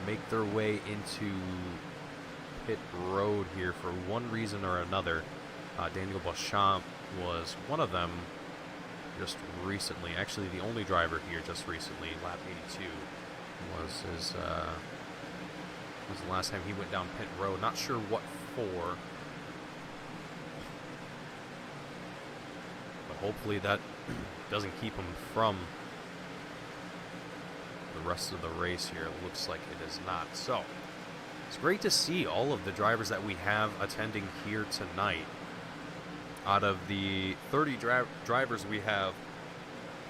S1: make their way into pit road here for one reason or another. Daniel Beauchamp was one of them just recently. Actually, the only driver here just recently, lap 82, was his was the last time he went down pit road. Not sure what for, but hopefully that doesn't keep him from the rest of the race here. It looks like it is not. So it's great to see all of the drivers that we have attending here tonight. Out of the 30 drivers we have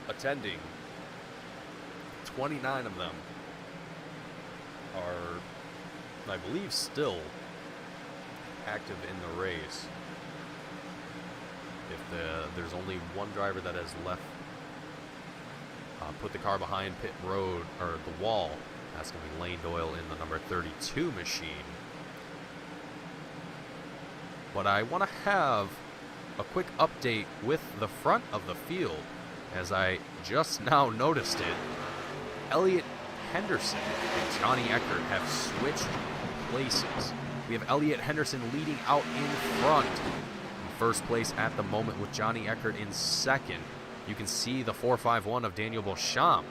S1: attending, 29 of them are, I believe, still active in the race. If there's only one driver that has left, put the car behind pit road, or the wall, that's going to be Lane Doyle in the number 32 machine. But I want to have a quick update with the front of the field, as I just now noticed it. Elliott Henderson and Johnny Eckert have switched places. We have Elliott Henderson leading out in front, in first place at the moment, with Johnny Eckert in second. You can see the 4.51 of Daniel Beauchamp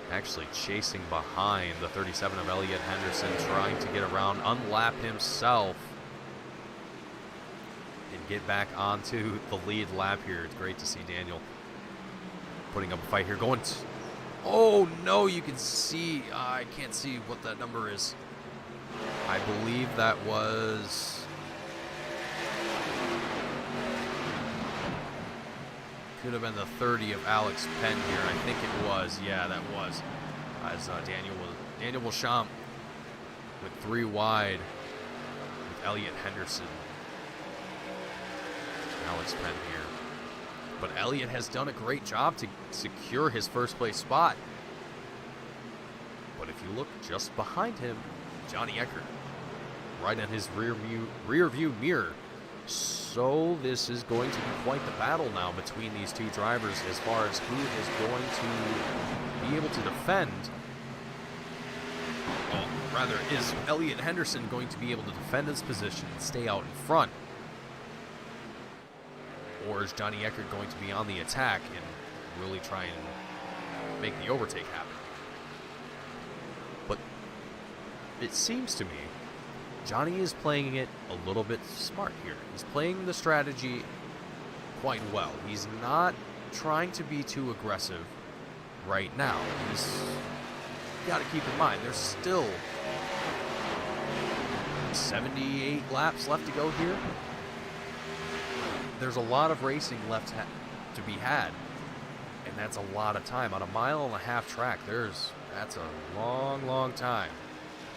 S1: actually chasing behind the 37 of Elliott Henderson, trying to get around, unlap himself, and get back onto the lead lap here. It's great to see Daniel putting up a fight here. Oh no, you can see, I can't see what that number is. I believe that was, could have been the 30 of Alex Penn here. I think it was. Yeah, that was. As Daniel Beauchamp with 3 wide with Elliott Henderson. Alex Penn here. But Elliott has done a great job to secure his first place spot. But if you look just behind him, Johnny Eckert, right in his rear view mirror. So this is going to be quite the battle now between these two drivers as far as who is going to be able to defend. Well, rather, is Elliott Henderson going to be able to defend his position and stay out in front? Or is Johnny Eckert going to be on the attack and really try and make the overtake happen? it seems to me Johnny is playing it a little bit smart here. He's playing the strategy quite well. He's not trying to be too aggressive right now. He's got to keep in mind, there's still 78 laps left to go here. There's a lot of racing left to be had, and that's a lot of time. On a 1.5-mile track, that's a long time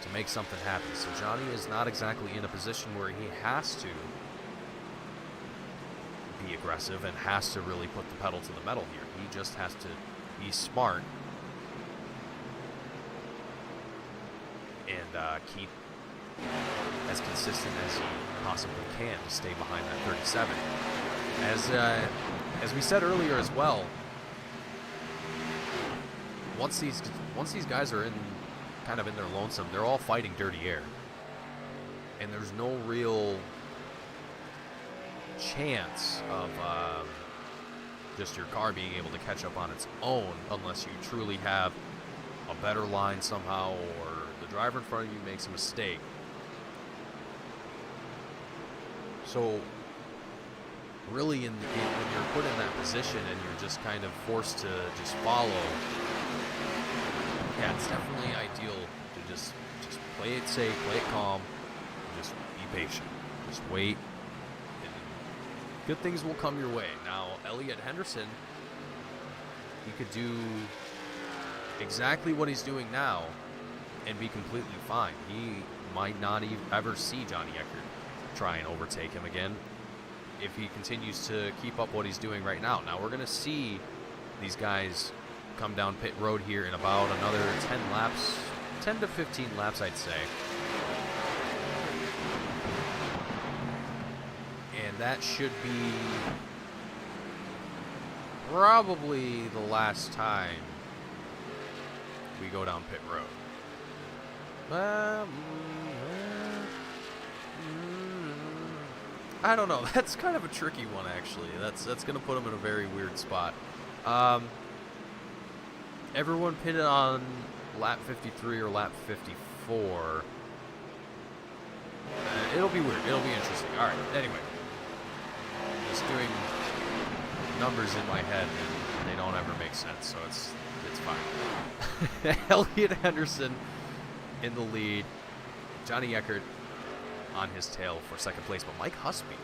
S1: to make something happen. So Johnny is not exactly in a position where he has to be aggressive and has to really put the pedal to the metal here. He just has to be smart and keep as consistent as he possibly can to stay behind that 37. As we said earlier as well, once these guys are kind of in their lonesome, they're all fighting dirty air, and there's no real chance of just your car being able to catch up on its own unless you truly have a better line somehow, or the driver in front of you makes a mistake. So really, when you're put in that position and you're just kind of forced to just follow, yeah, it's definitely ideal to just play it safe, play it calm, and just be patient. Just wait, and good things will come your way. Now, Elliott Henderson, he could do exactly what he's doing now and be completely fine. He might not even ever see Johnny Eckert try and overtake him again if he continues to keep up what he's doing right now. Now, we're going to see these guys come down pit road here in about another 10 to 15 laps, I'd say. And that should be probably the last time we go down pit road. I don't know. That's kind of a tricky one, actually. That's going to put him in a very weird spot. Everyone pitted on lap 53 or lap 54. It'll be weird. It'll be interesting. All right. Anyway, just doing numbers in my head, and they don't ever make sense, so it's fine. Elliott Henderson in the lead. Johnny Eckert on his tail for second place, but Mike Husby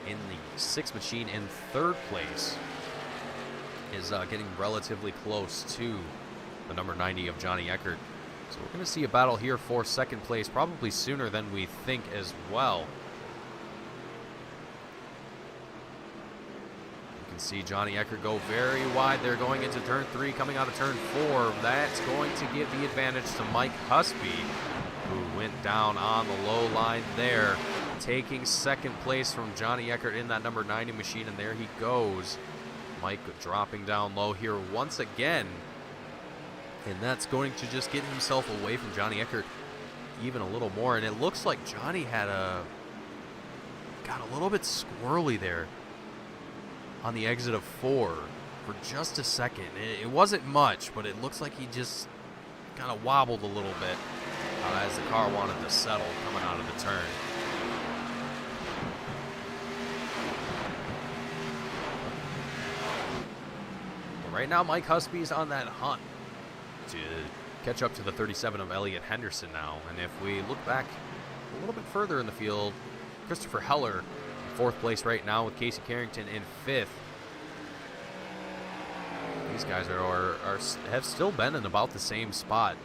S1: in the 6th machine in 3rd place is getting relatively close to the number 90 of Johnny Eckert. So we're going to see a battle here for second place, probably sooner than we think as well. You can see Johnny Eckert go very wide there going into turn 3, coming out of turn 4. That's going to give the advantage to Mike Husby, who went down on the low line there, taking second place from Johnny Eckert in that number 90 machine, and there he goes. Mike dropping down low here once again, and that's going to just get himself away from Johnny Eckert even a little more, and it looks like Johnny got a little bit squirrely there on the exit of 4 for just a second. It wasn't much, but it looks like he just kind of wobbled a little bit as the car wanted to settle coming out of the turn. But right now, Mike Husby's on that hunt to catch up to the 37 of Elliott Henderson now. And if we look back a little bit further in the field, Christopher Heller in 4th place right now with Casey Carrington in 5th. These guys have still been in about the same spot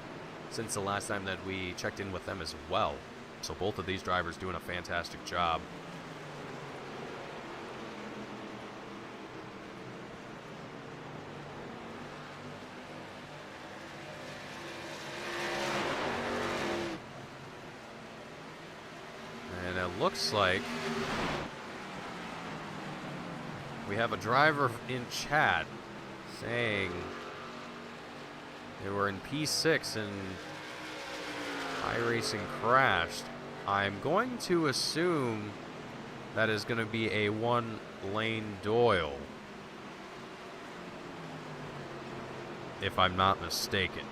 S1: since the last time that we checked in with them as well. So both of these drivers doing a fantastic job. And it looks like we have a driver in chat saying they were in P6 and iRacing crashed. I'm going to assume that is going to be a 1-lane Doyle, if I'm not mistaken.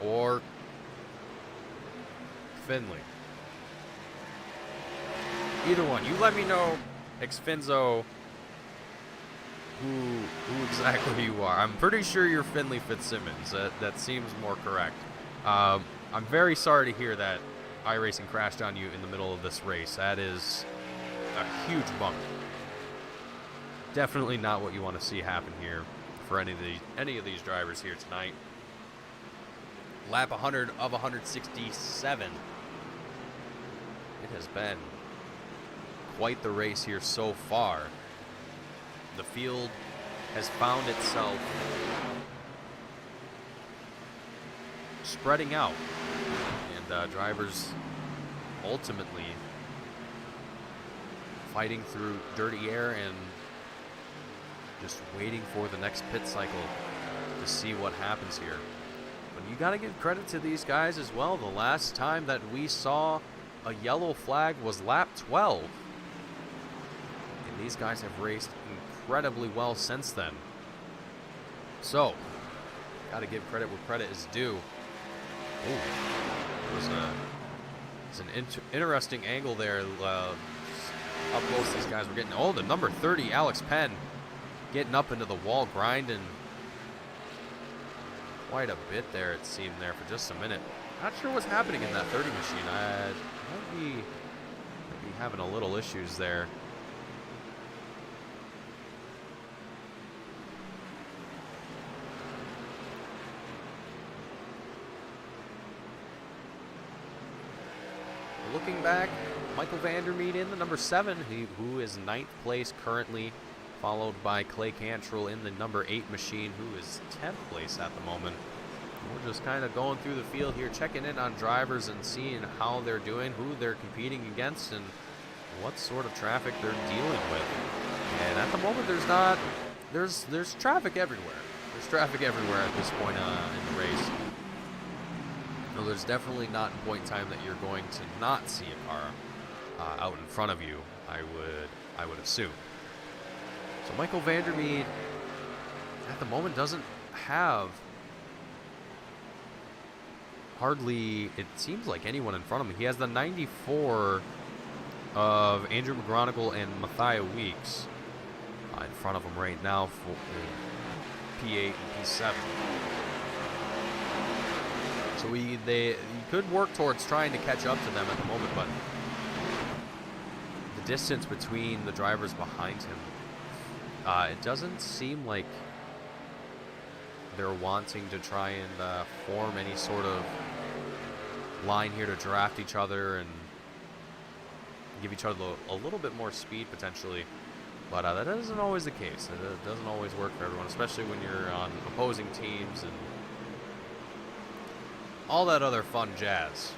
S1: Or Finley. Either one. You let me know, Xfinzo, who exactly you are. I'm pretty sure you're Finley Fitzsimmons. That seems more correct. I'm very sorry to hear that iRacing crashed on you in the middle of this race. That is a huge bummer. Definitely not what you want to see happen here for any of these drivers here tonight. Lap 100 of 167. It has been quite the race here so far. The field has found itself spreading out, and drivers ultimately fighting through dirty air and just waiting for the next pit cycle to see what happens here. But you got to give credit to these guys as well. The last time that we saw a yellow flag was lap 12. And these guys have raced incredibly well since then. So, got to give credit where credit is due. Ooh, it was an interesting angle there. How close these guys were getting. Oh, the number 30, Alex Penn, getting up into the wall, grinding quite a bit there, it seemed, there for just a minute. Not sure what's happening in that 30 machine. I might be having a little issues there. Looking back, Michael Vandermeed in the number 7, who is 9th place currently, followed by Clay Cantrell in the number 8 machine, who is 10th place at the moment. We're just kind of going through the field here, checking in on drivers and seeing how they're doing, who they're competing against, and what sort of traffic they're dealing with. And at the moment, there's traffic everywhere. There's traffic everywhere at this point in the race. No, there's definitely not a point in time that you're going to not see a car out in front of you, I would assume. So Michael Vandermeed at the moment doesn't have hardly, it seems like, anyone in front of him. He has the 94 of Andrew McGronigle and Matthias Weeks in front of him right now for P8 and P7. So you could work towards trying to catch up to them at the moment, but the distance between the drivers behind him, it doesn't seem like they're wanting to try and form any sort of line here to draft each other and give each other a little bit more speed potentially. But that isn't always the case. It doesn't always work for everyone, especially when you're on opposing teams and all that other fun jazz.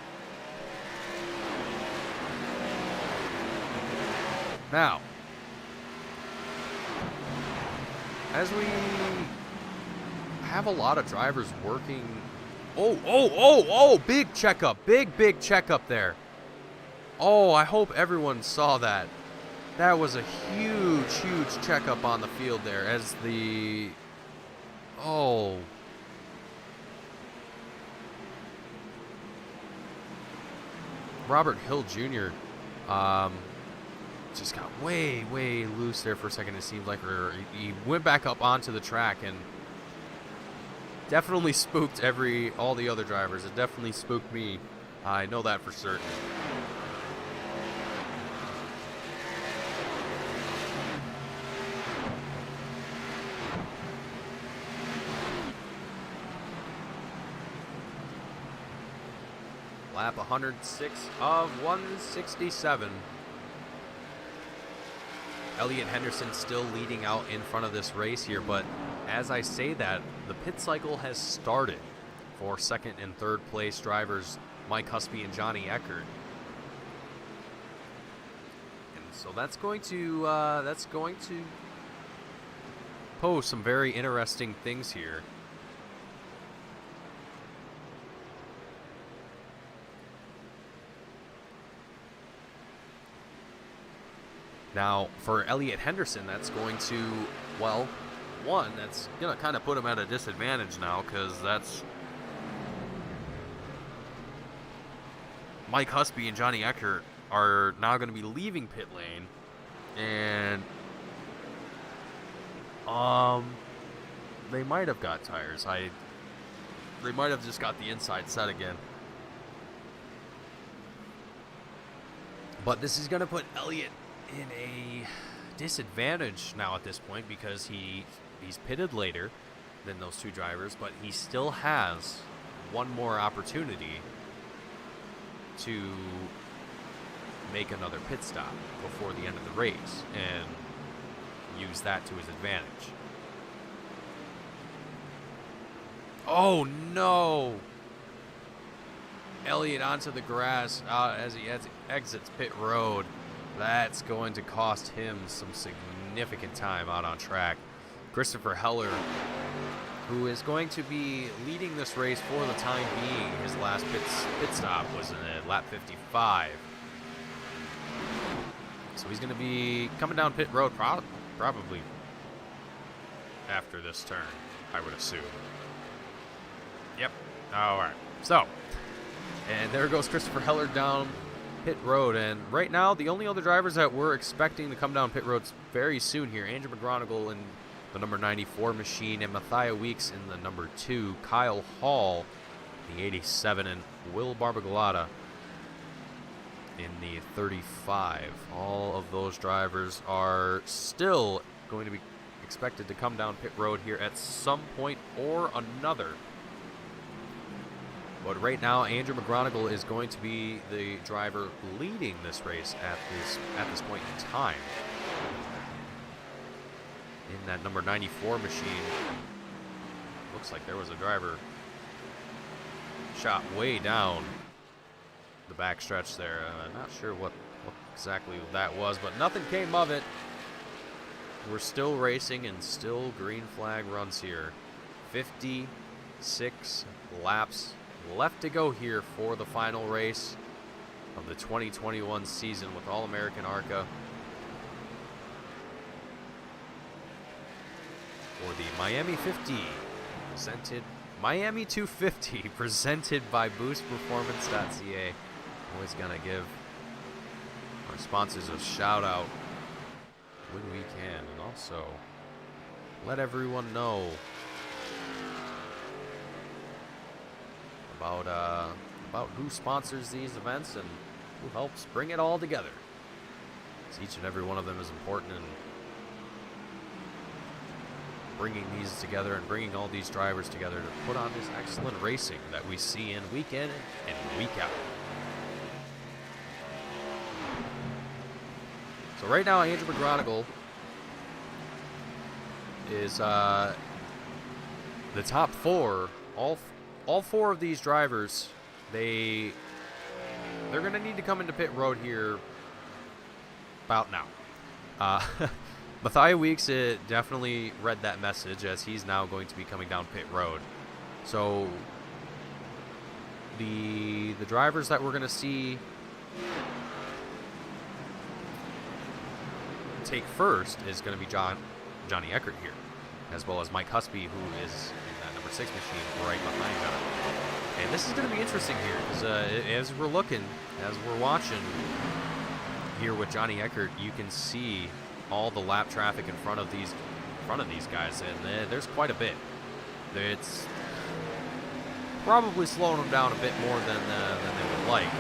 S1: Now, as we have a lot of drivers working. Oh, big checkup. Big checkup there. Oh, I hope everyone saw that. That was a huge checkup on the field there as the... Oh. Robert Hill Jr. Just got way loose there for a second, it seemed like. He went back up onto the track and definitely spooked all the other drivers. It definitely spooked me. I know that for certain. Lap 106 of 167. Elliott Henderson still leading out in front of this race here, but as I say that, the pit cycle has started for second and third place drivers Mike Husby and Johnny Eckert. And so that's going to pose some very interesting things here. Now, for Elliott Henderson, that's going to, well, one, that's going to kind of put him at a disadvantage now, because that's Mike Husby and Johnny Eckert are now going to be leaving pit lane, and they might have got tires. They might have just got the inside set again. But this is going to put Elliott in a disadvantage now at this point, because he's pitted later than those two drivers, but he still has one more opportunity to make another pit stop before the end of the race and use that to his advantage. Oh no! Elliott onto the grass as he exits pit road. That's going to cost him some significant time out on track. Christopher Heller, who is going to be leading this race for the time being, his last pit stop was in lap 55. So he's going to be coming down pit road probably after this turn, I would assume. Yep. All right. So, and there goes Christopher Heller down pit road, and right now the only other drivers that we're expecting to come down pit roads very soon here, Andrew McGonigal in the number 94 machine, and Matthias Weeks in the number 2, Kyle Hall the 87, and Will Barbagalata in the 35. All of those drivers are still going to be expected to come down pit road here at some point or another. But right now, Andrew McGonigal is going to be the driver leading this race at this point in time. In that number 94 machine, looks like there was a driver shot way down the backstretch there. Not sure what exactly that was, but nothing came of it. We're still racing and still green flag runs here. 56 laps left to go here for the final race of the 2021 season with All-American ARCA. For the Miami 250 presented by boostperformance.ca. Always gonna give our sponsors a shout out when we can, and also let everyone know about who sponsors these events and who helps bring it all together. So each and every one of them is important in bringing these together and bringing all these drivers together to put on this excellent racing that we see in week in and week out. So right now, Andrew McGonigal is the top four. All four of these drivers, they're going to need to come into pit road here about now. Matthias Weeks definitely read that message, as he's now going to be coming down pit road. So the drivers that we're going to see take first is going to be Johnny Eckert here, as well as Mike Husby, who is in that number 6 machine right behind John. And this is going to be interesting here, because as we're watching here with Johnny Eckert, you can see all the lap traffic in front of these guys, and there's quite a bit. It's probably slowing them down a bit more than they would like.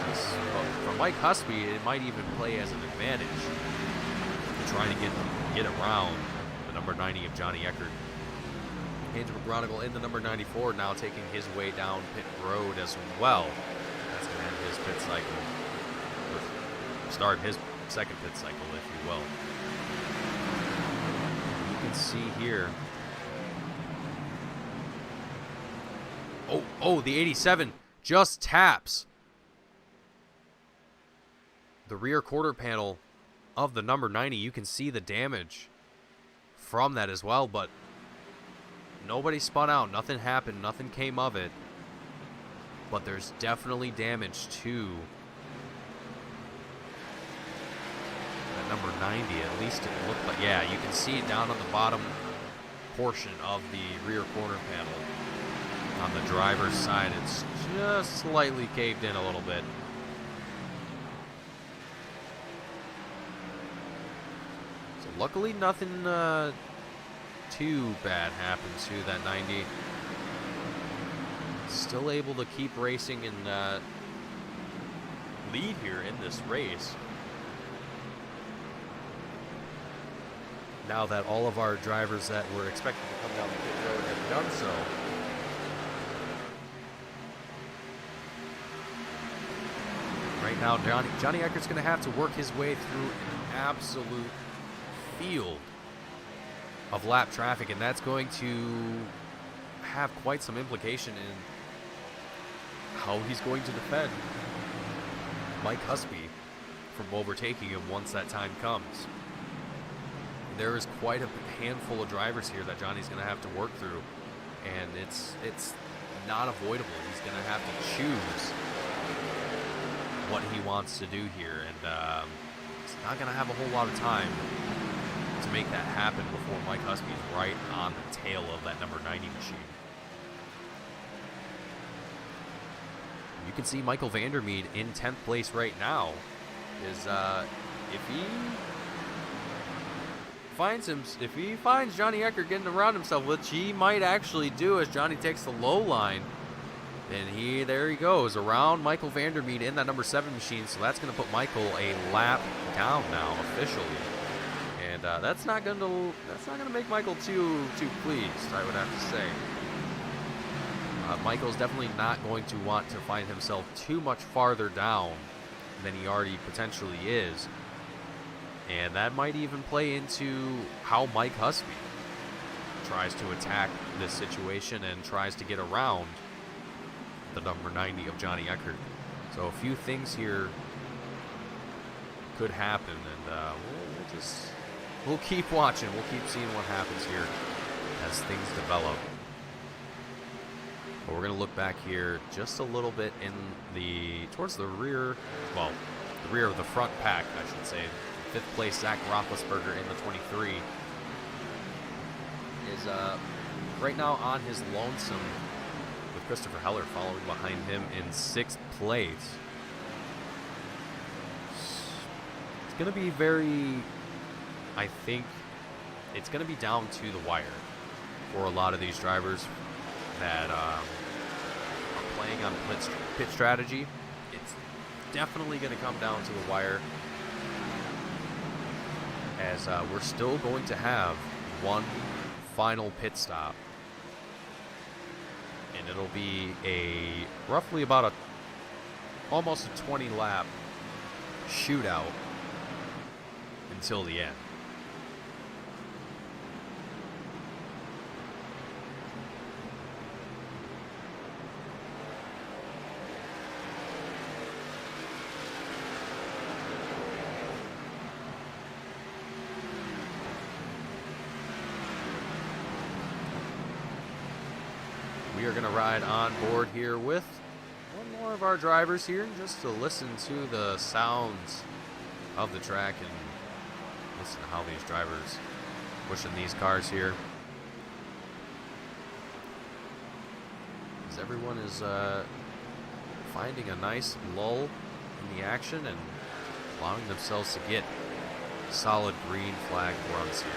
S1: For Mike Husby, it might even play as an advantage, trying to get around the number 90 of Johnny Eckert. Andrew McGonigal in the number 94 now taking his way down pit road as well. That's going to end his pit cycle, or start his second pit cycle, if you will. You can see here. Oh, the 87 just taps the rear quarter panel of the number 90. You can see the damage from that as well, but nobody spun out. Nothing happened. Nothing came of it. But there's definitely damage to that number 90. At least it looked like. Yeah, you can see it down on the bottom portion of the rear corner panel. On the driver's side, it's just slightly caved in a little bit. Luckily, nothing too bad happened to that 90. Still able to keep racing and lead here in this race. Now that all of our drivers that were expected to come down the pit road have done so. Right now, Johnny Eckert's going to have to work his way through an absolute field of lap traffic, and that's going to have quite some implication in how he's going to defend Mike Husby from overtaking him once that time comes. There is quite a handful of drivers here that Johnny's going to have to work through, and it's not avoidable. He's going to have to choose what he wants to do here, and he's not going to have a whole lot of time to make that happen before Mike Husby is right on the tail of that number 90 machine. You can see Michael Vandermeed in 10th place right now. Is if he finds Johnny Eckert getting around himself, which he might actually do as Johnny takes the low line, then there he goes around Michael Vandermeed in that number 7 machine. So that's going to put Michael a lap down now officially, and that's not going to make Michael too pleased, I would have to say. Michael's definitely not going to want to find himself too much farther down than he already potentially is. And that might even play into how Mike Husby tries to attack this situation and tries to get around the number 90 of Johnny Eckert. So a few things here could happen, and we'll keep watching. We'll keep seeing what happens here as things develop. But we're going to look back here just a little bit towards the rear, well, the rear of the front pack, I should say. 5th place, Zach Roethlisberger in the 23 is right now on his lonesome with Christopher Heller following behind him in 6th place. It's going to be I think it's going to be down to the wire for a lot of these drivers that are playing on pit strategy. It's definitely going to come down to the wire, as we're still going to have one final pit stop, and it'll be roughly about almost a 20 lap shootout until the end. We are going to ride on board here with one more of our drivers here, just to listen to the sounds of the track and listen to how these drivers pushing these cars here. As everyone is finding a nice lull in the action and allowing themselves to get solid green flag runs here.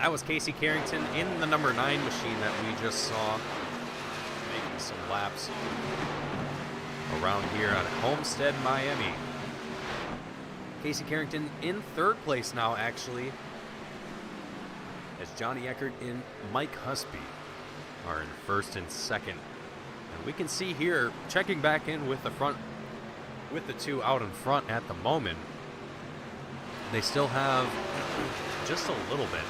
S1: That was Casey Carrington in the number 9 machine that we just saw making some laps around here at Homestead-Miami. Casey Carrington in 3rd place now, actually, as Johnny Eckert and Mike Husby are in 1st and 2nd. And we can see here, checking back in with the front, with the two out in front at the moment, they still have just a little bit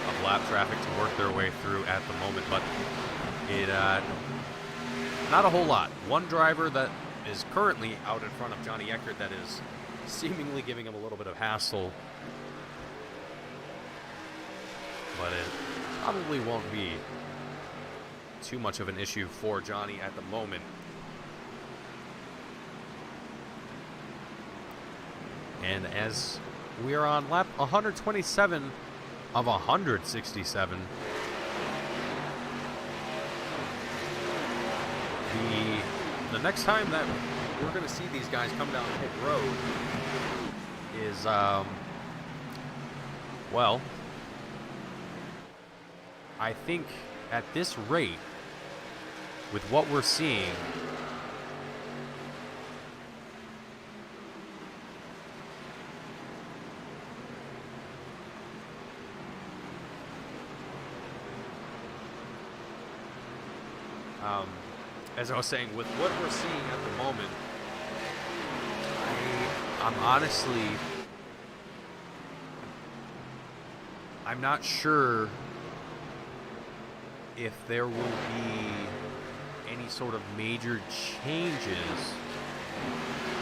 S1: of lap traffic to work their way through at the moment, but it not a whole lot. One driver that is currently out in front of Johnny Eckert that is seemingly giving him a little bit of hassle, but it probably won't be too much of an issue for Johnny at the moment. And as we are on lap 127 of 167, the next time that we're going to see these guys come down pit road is, well, I think at this rate, with what we're seeing, as I was saying, with what we're seeing at the moment, I'm not sure if there will be any sort of major changes.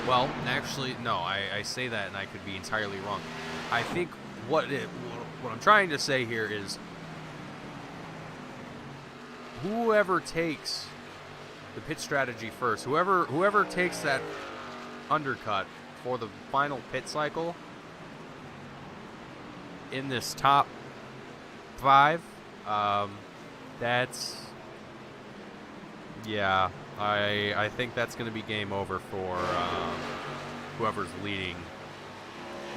S1: Well, actually, no, I say that and I could be entirely wrong. I think what I'm trying to say here is whoever takes the pit strategy first, whoever takes that undercut for the final pit cycle in this top 5, I think that's going to be game over for whoever's leading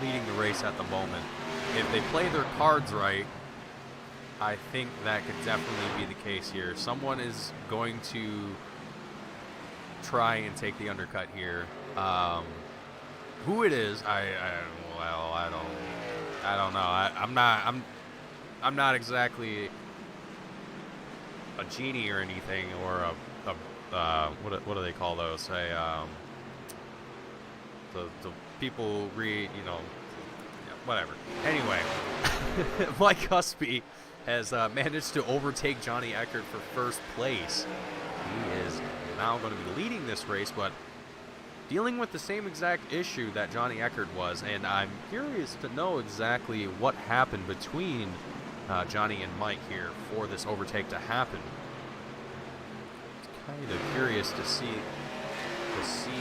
S1: the race at the moment. If they play their cards right, I think that could definitely be the case here. Someone is going to try and take the undercut here. Who it is, I don't know. I'm not exactly a genie or anything, or what do they call those? The people read, whatever. Anyway, Mike Husby has managed to overtake Johnny Eckert for 1st place. He is now going to be leading this race, but dealing with the same exact issue that Johnny Eckert was, and I'm curious to know exactly what happened between Johnny and Mike here for this overtake to happen. Kind of curious to see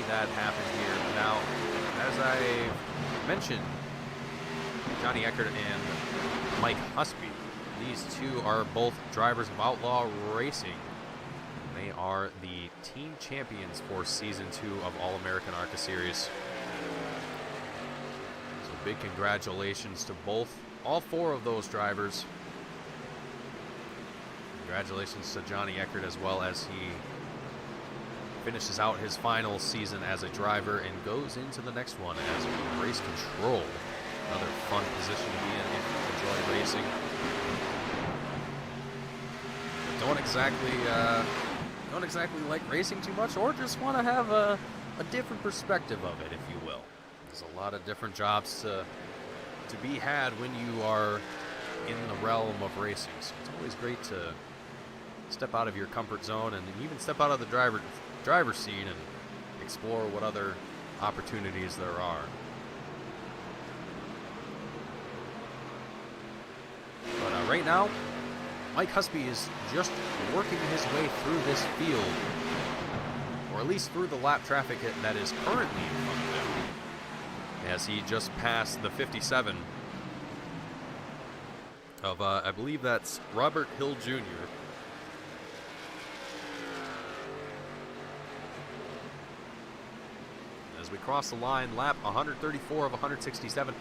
S1: that happen here. Now, as I mentioned, Johnny Eckert and Mike Husby, these two are both drivers of Outlaw Racing. They are the team champions for Season 2 of All-American ARCA Series. So big congratulations to all 4 of those drivers. Congratulations to Johnny Eckert as well, as he finishes out his final season as a driver and goes into the next one as race control. Another fun position to be in if you enjoy racing. Don't exactly like racing too much, or just want to have a different perspective of it, if you will. There's a lot of different jobs to be had when you are in the realm of racing. So it's always great to step out of your comfort zone and even step out of the driver's seat and explore what other opportunities there are. But right now, Mike Husby is just working his way through this field, or at least through the lap traffic that is currently in front of him, as he just passed the 57 of, I believe that's Robert Hill Jr. As we cross the line, lap 134 of 167.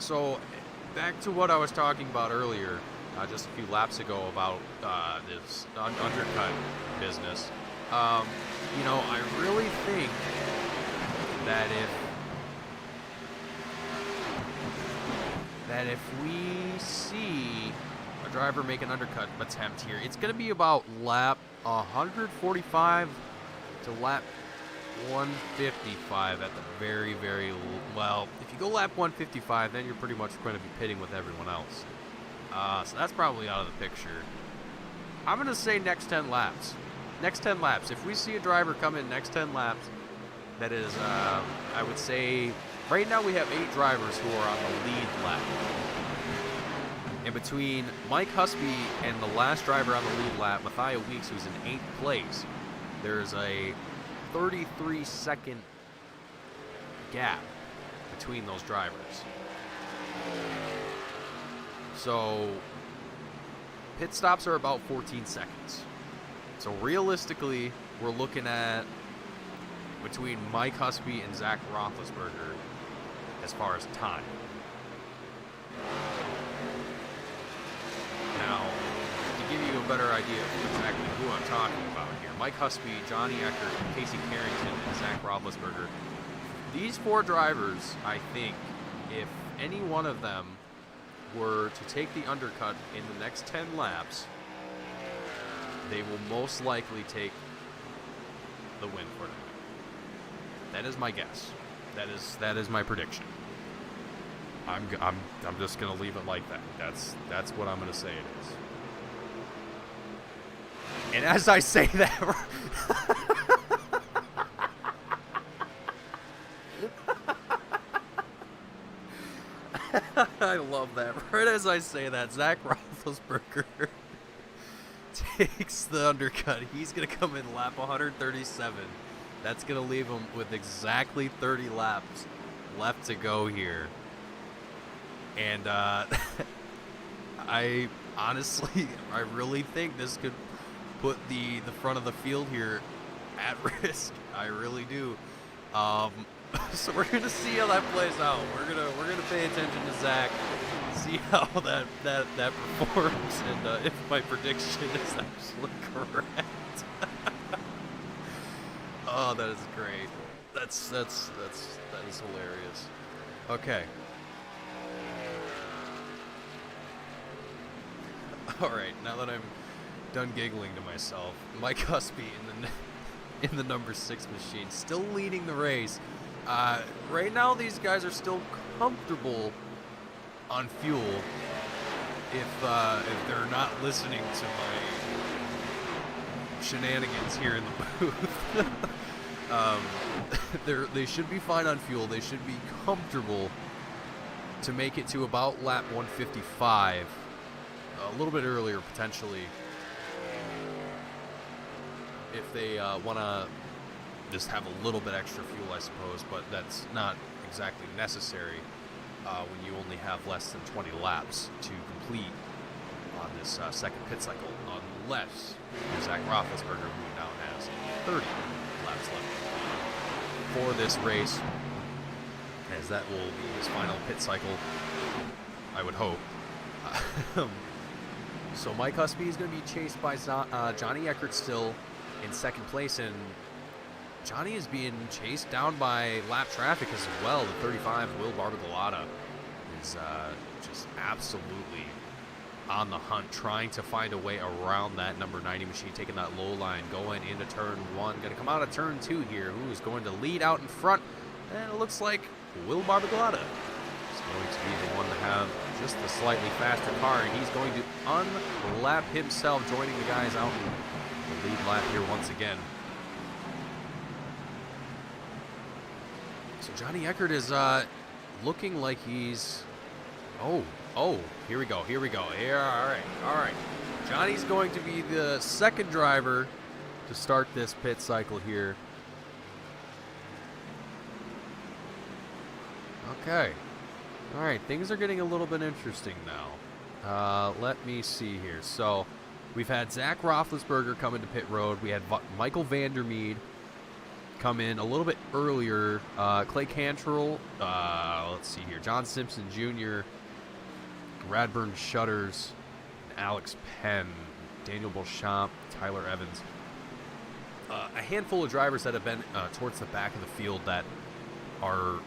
S1: So back to what I was talking about earlier, just a few laps ago about this undercut business. I really think that if we see a driver make an undercut attempt here, it's going to be about lap 145 to lap 155 at the very, very well. If you go lap 155, then you're pretty much going to be pitting with everyone else. So that's probably out of the picture. I'm going to say next 10 laps. Next 10 laps. If we see a driver come in next 10 laps, that is, I would say, right now we have 8 drivers who are on the lead lap. And between Mike Husby and the last driver on the lead lap, Matthias Weeks, who's in 8th place, there's a 33-second gap between those drivers. So pit stops are about 14 seconds. So realistically, we're looking at between Mike Husby and Zach Roethlisberger as far as time. Now, to give you a better idea of exactly who I'm talking about here, Mike Husby, Johnny Eckert, Casey Carrington, and Zach Roethlisberger. These 4 drivers, I think, if any one of them were to take the undercut in the next 10 laps, they will most likely take the win for them. That is my guess. That is my prediction. I'm just gonna leave it like that. That's what I'm gonna say it is. And as I say that, I love that. Right as I say that, Zach Roethlisberger takes the undercut. He's going to come in lap 137. That's going to leave him with exactly 30 laps left to go here. And I honestly, I really think this could put the front of the field here at risk. I really do. So we're gonna see how that plays out. We're gonna pay attention to Zach, see how that performs, and if my prediction is actually correct. Oh, that is great. That is hilarious. Okay. All right. Now that I'm done giggling to myself, Mike Husby in the number 6 machine, still leading the race. Right now, these guys are still comfortable on fuel. If they're not listening to my shenanigans here in the booth, they should be fine on fuel. They should be comfortable to make it to about lap 155, a little bit earlier potentially, if they want to just have a little bit extra fuel, I suppose, but that's not exactly necessary when you only have less than 20 laps to complete on this second pit cycle, unless Zach Roethlisberger, who now has 30 laps left for this race, as that will be his final pit cycle, I would hope. So Mike Husby is going to be chased by Johnny Eckert still in second place, and Johnny is being chased down by lap traffic as well. The 35, Will Barbagalata, is just absolutely on the hunt, trying to find a way around that number 90 machine, taking that low line, going into turn 1. Going to come out of turn 2 here. Who is going to lead out in front? And it looks like Will Barbagalata is going to be the one to have just the slightly faster car, and he's going to unlap himself, joining the guys out in the lead lap here once again. So Johnny Eckert is looking like he's... Oh, here we go. Yeah, all right. Johnny's going to be the second driver to start this pit cycle here. Okay. All right, things are getting a little bit interesting now. Let me see here. So we've had Zach Roethlisberger come into pit road. We had Michael Vandermeed come in a little bit earlier. Clay Cantrell, let's see here, John Simpson Jr., Radburn Shutters, Alex Penn, Daniel Beauchamp, Tyler Evans. A handful of drivers that have been towards the back of the field that are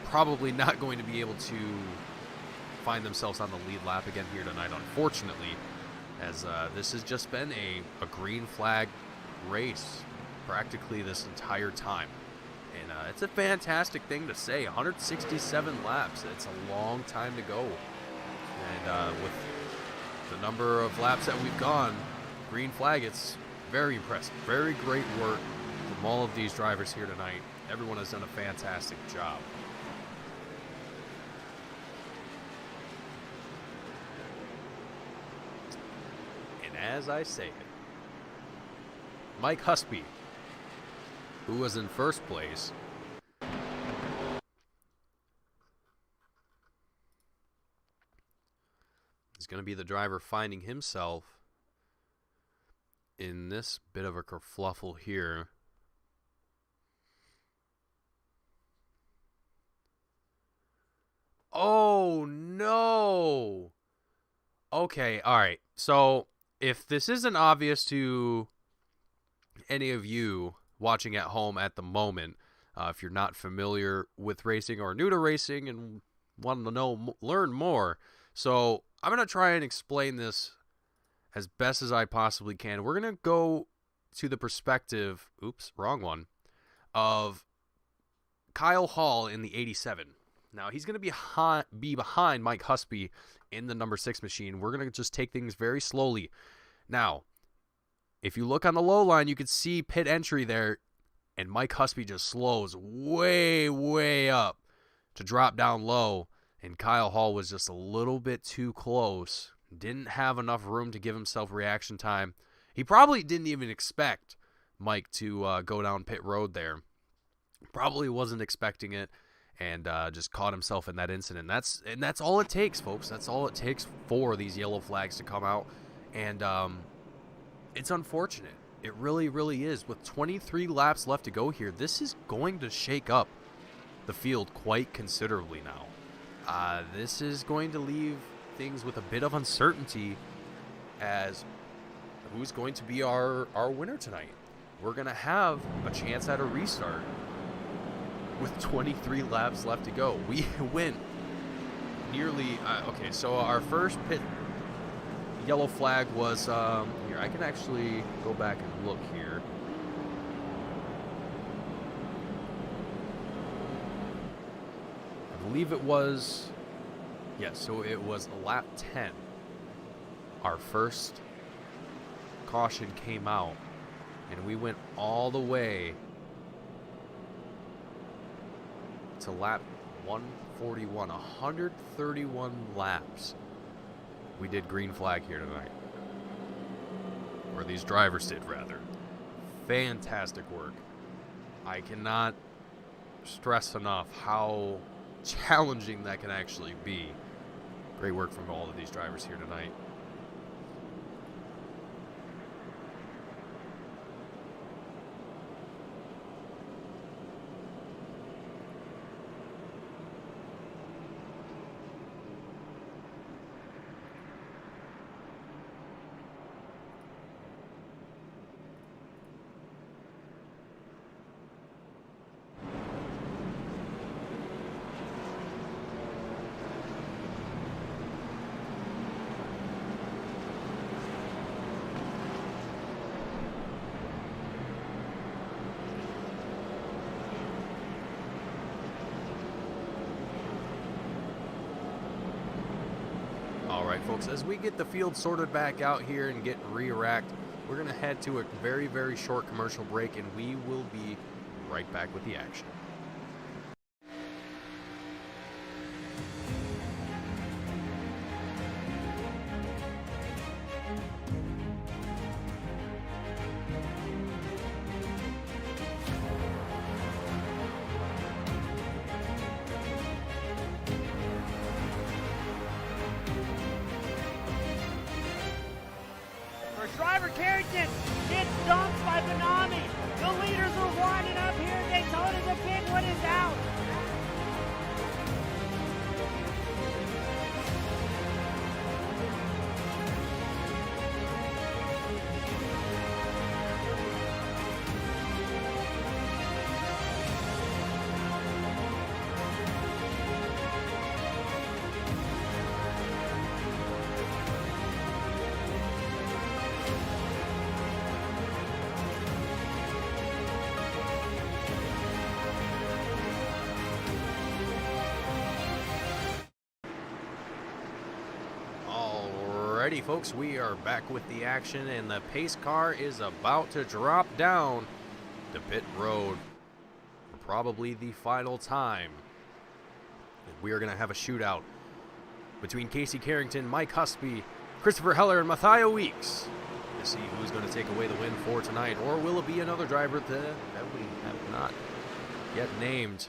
S1: probably not going to be able to find themselves on the lead lap again here tonight, unfortunately, as this has just been a green flag race practically this entire time. And it's a fantastic thing to say. 167 laps. It's a long time to go. And with the number of laps that we've gone, green flag, it's very impressive. Very great work from all of these drivers here tonight. Everyone has done a fantastic job. And as I say it, Mike Husby, who was in first place, is going to be the driver finding himself in this bit of a kerfluffle here. Oh, no. Okay, all right. So if this isn't obvious to any of you watching at home at the moment, if you're not familiar with racing or new to racing and want to learn more, so I'm going to try and explain this as best as I possibly can. We're going to go to the perspective, oops, wrong one, of Kyle Hall in the 87. Now, he's going to be behind Mike Husby in the number 6 machine. We're going to just take things very slowly. Now, if you look on the low line, you can see pit entry there, and Mike Husby just slows way, way up to drop down low, and Kyle Hall was just a little bit too close. Didn't have enough room to give himself reaction time. He probably didn't even expect Mike to go down pit road there. Probably wasn't expecting it, and just caught himself in that incident. That's all it takes, folks. That's all it takes for these yellow flags to come out, and it's unfortunate. It really, really is. With 23 laps left to go here, this is going to shake up the field quite considerably now. This is going to leave things with a bit of uncertainty as who's going to be our winner tonight. We're going to have a chance at a restart with 23 laps left to go. We went nearly... okay, so our first pit yellow flag was... here, I can actually go back and look here. I believe it was... yes, so it was lap 10. Our first caution came out, and we went all the way to lap 141. 131 laps. We did green flag here tonight. Or these drivers did, rather. Fantastic work. I cannot stress enough how challenging that can actually be. Great work from all of these drivers here tonight. Alright folks, as we get the field sorted back out here and get re-racked, we're going to head to a very, very short commercial break, and we will be right back with the action.
S2: Driver Carrington gets dumped by Benami. The leaders are winding up here. Daytona's a pit
S1: Alrighty, folks, we are back with the action, and the pace car is about to drop down to pit road for probably the final time. We are going to have a shootout between Casey Carrington, Mike Husby, Christopher Heller, and Matthias Weeks to see who's going to take away the win for tonight, or will it be another driver that we have not yet named.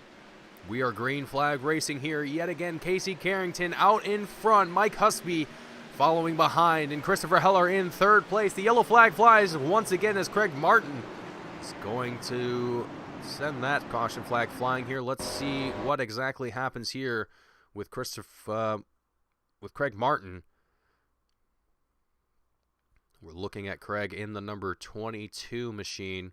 S1: We are green flag racing here yet again. Casey Carrington out in front, Mike Husby following behind, and Christopher Heller in third place. The yellow flag flies once again as Craig Martin is going to send that caution flag flying here. Let's see what exactly happens here with with Craig Martin. We're looking at Craig in the number 22 machine.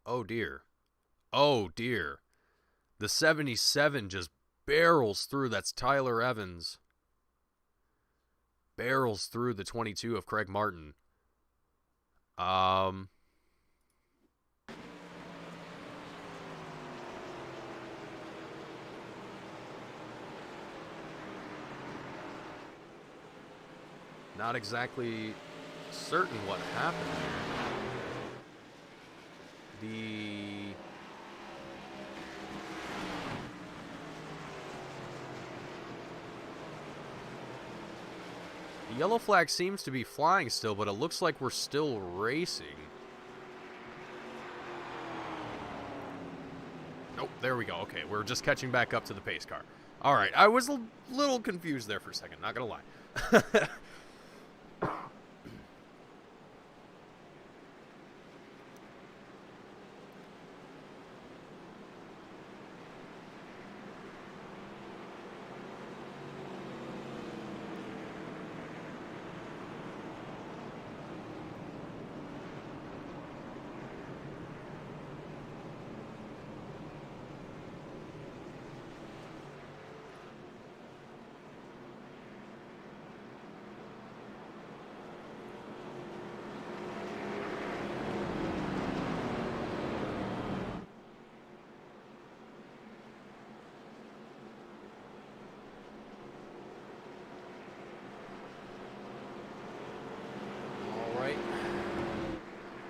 S1: Oh dear. Oh dear. The 77 just barrels through. That's Tyler Evans. Barrels through the 22 of Craig Martin. Not exactly certain what happened here. The yellow flag seems to be flying still, but it looks like we're still racing. Nope, there we go. Okay, we're just catching back up to the pace car. All right, I was a little confused there for a second, not gonna lie.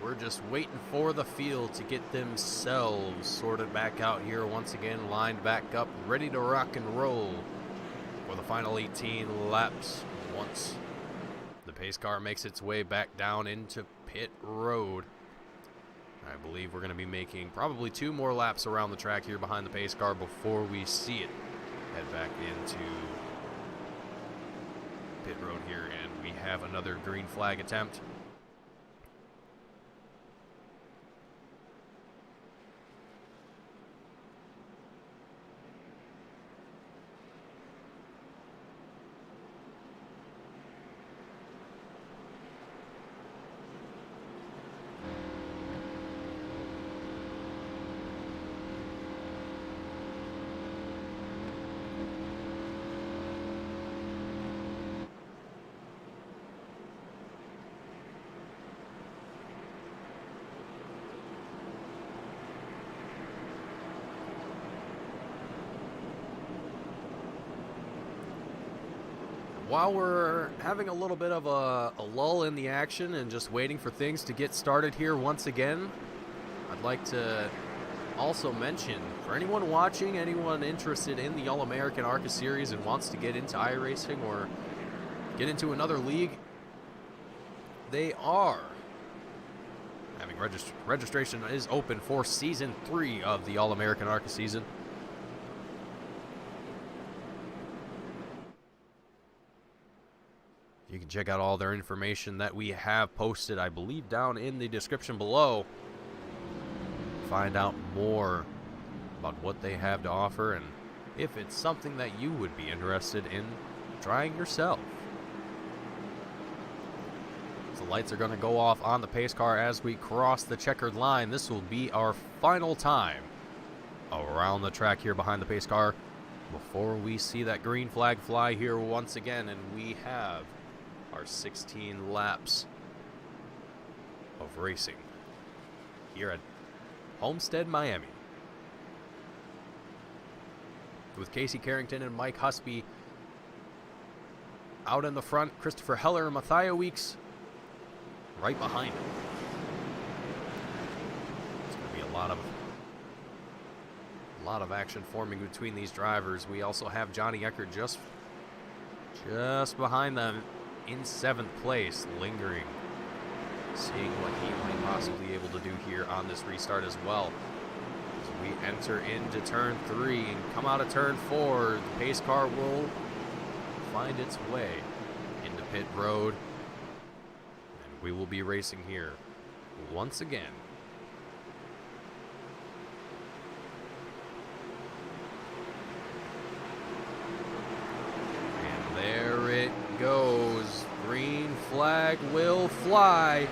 S1: We're just waiting for the field to get themselves sorted back out here once again, lined back up, ready to rock and roll for the final 18 laps once the pace car makes its way back down into pit road. I believe we're going to be making probably 2 more laps around the track here behind the pace car before we see it head back into pit road here, and we have another green flag attempt. While we're having a little bit of a lull in the action and just waiting for things to get started here once again, I'd like to also mention, for anyone watching, anyone interested in the All-American ARCA series and wants to get into iRacing or get into another league, they are having registration is open for Season 3 of the All-American ARCA season. You can check out all their information that we have posted, I believe, down in the description below. Find out more about what they have to offer and if it's something that you would be interested in trying yourself. So the lights are going to go off on the pace car as we cross the checkered line. This will be our final time around the track here behind the pace car before we see that green flag fly here once again, and we have our 16 laps of racing here at Homestead-Miami. With Casey Carrington and Mike Husby out in the front, Christopher Heller and Matthias Weeks right behind him. It's going to be a lot of action forming between these drivers. We also have Johnny Eckert just behind them in 7th place, lingering, seeing what he might possibly be able to do here on this restart as well. As we enter into turn 3 and come out of turn 4, the pace car will find its way into pit road, and we will be racing here once again. And there it goes. Green flag will fly,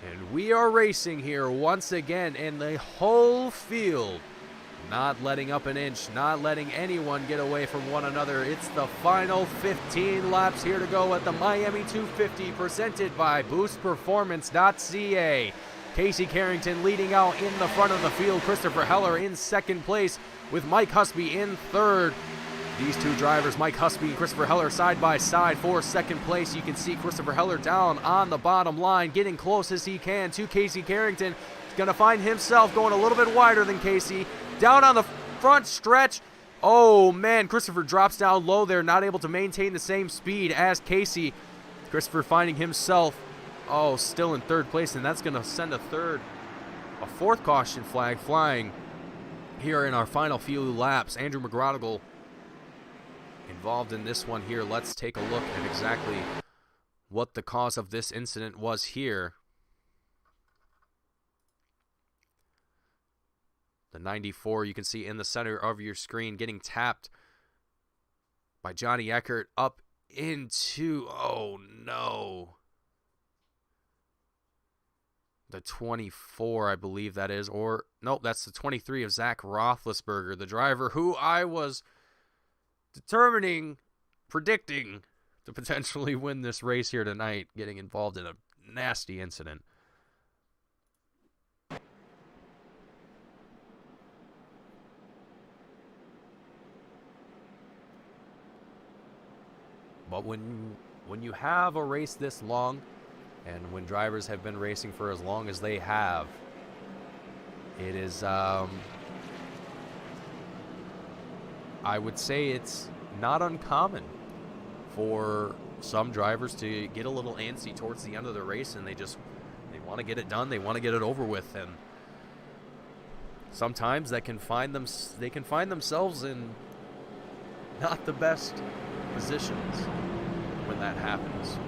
S1: and we are racing here once again, and the whole field not letting up an inch, not letting anyone get away from one another. It's the final 15 laps here to go at the Miami 250, presented by BoostPerformance.ca. Casey Carrington leading out in the front of the field. Christopher Heller in 2nd place with Mike Husby in 3rd. These two drivers, Mike Husby and Christopher Heller, side by side for 2nd place. You can see Christopher Heller down on the bottom line, getting close as he can to Casey Carrington. He's going to find himself going a little bit wider than Casey. Down on the front stretch. Oh, man, Christopher drops down low there, not able to maintain the same speed as Casey. Christopher finding himself, still in 3rd place, and that's going to send a 4th caution flag flying here in our final few laps. Andrew McGrodigal involved in this one here. Let's take a look at exactly what the cause of this incident was here. The 94, you can see in the center of your screen, getting tapped by Johnny Eckert up into, oh no, the 24, I believe that is, or nope, that's the 23 of Zach Roethlisberger, the driver who I was predicting to potentially win this race here tonight, getting involved in a nasty incident. But when you have a race this long, and when drivers have been racing for as long as they have, it is, I would say it's not uncommon for some drivers to get a little antsy towards the end of the race, and they want to get it done, they want to get it over with, and sometimes they can find themselves in not the best positions when that happens.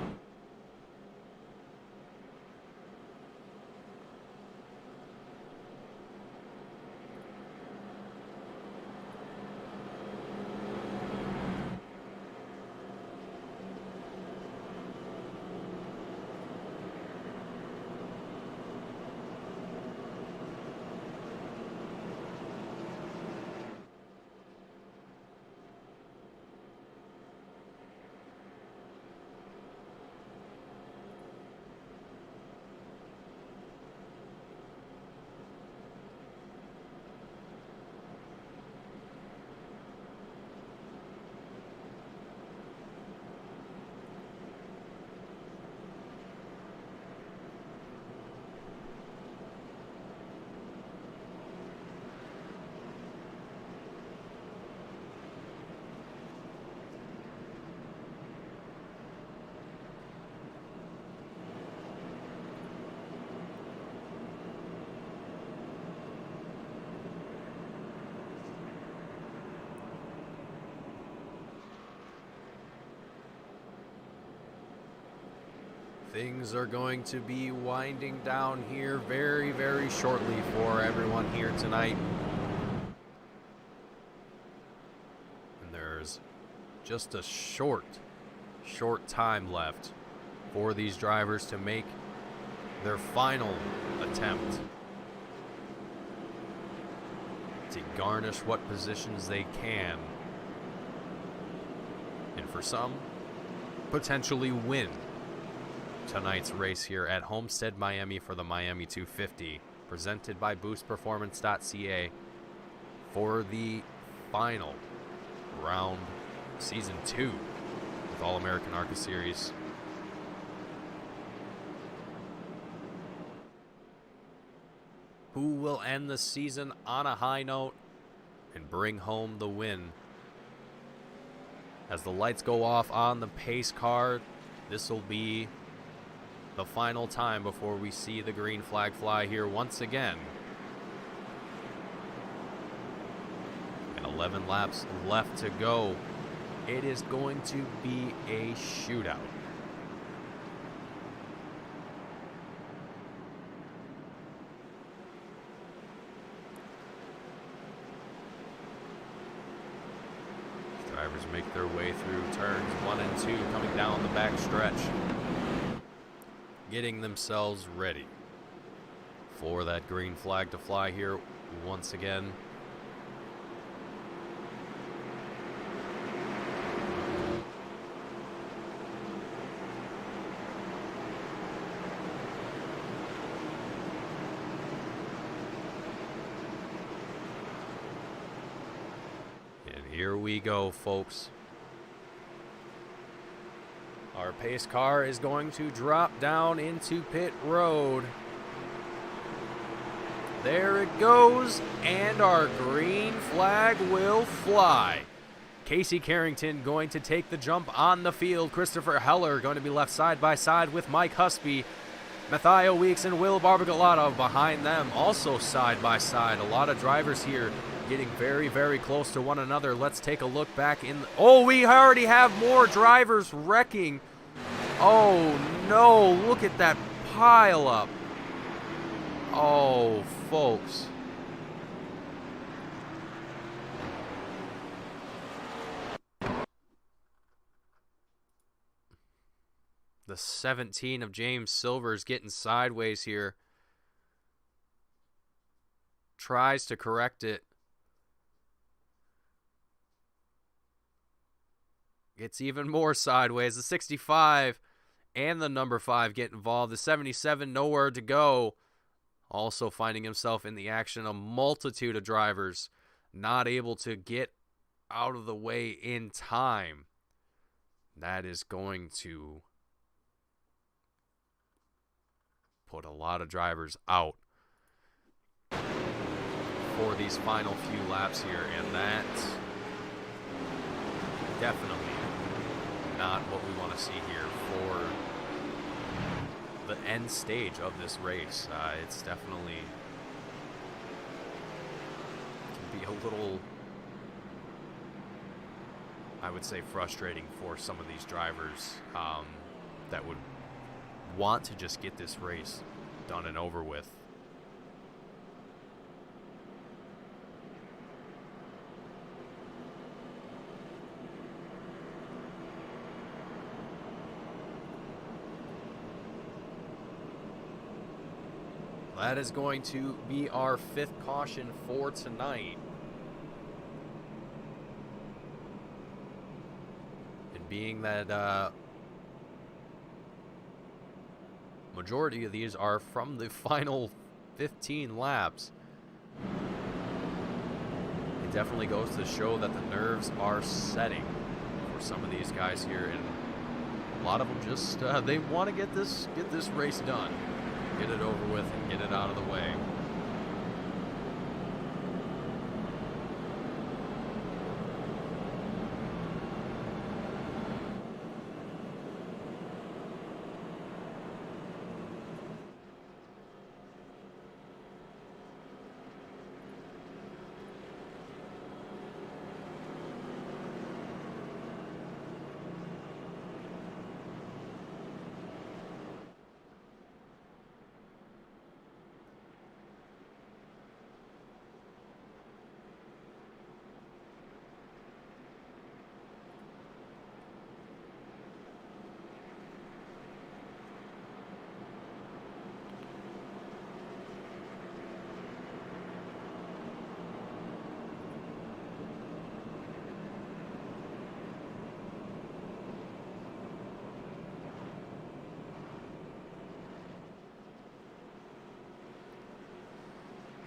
S1: Things are going to be winding down here very, very shortly for everyone here tonight. And there's just a short time left for these drivers to make their final attempt to garnish what positions they can, and for some, potentially win tonight's race here at Homestead-Miami for the Miami 250, presented by boostperformance.ca for the final round, season 2 with All-American ARCA Series. Who will end the season on a high note and bring home the win? As the lights go off on the pace car, this will be the final time before we see the green flag fly here once again. And 11 laps left to go. It is going to be a shootout. Drivers make their way through turns 1 and 2 coming down the back stretch, getting themselves ready for that green flag to fly here once again. Here we go, folks. Our pace car is going to drop down into pit road. There it goes, and our green flag will fly. Casey Carrington going to take the jump on the field. Christopher Heller going to be left side by side with Mike Husby. Matthias Weeks and Will Barbagalotto behind them, also side by side. A lot of drivers here getting very, very close to one another. Let's take a look back in. Oh, we already have more drivers wrecking. Oh, no. Look at that pile up. Oh, folks. The 17 of James Silver's getting sideways here. Tries to correct it. Gets even more sideways. The 65 and the number 5 get involved. The 77 nowhere to go. Also finding himself in the action. A multitude of drivers not able to get out of the way in time. That is going to put a lot of drivers out for these final few laps here. And that definitely not what we want to see here for the end stage of this race. It's definitely can be a little, I would say, frustrating for some of these drivers that would want to just get this race done and over with. That is going to be our 5th caution for tonight. And being that majority of these are from the final 15 laps, it definitely goes to show that the nerves are setting for some of these guys here, and a lot of them just they want to get this race done. Get it over with and get it out of the way.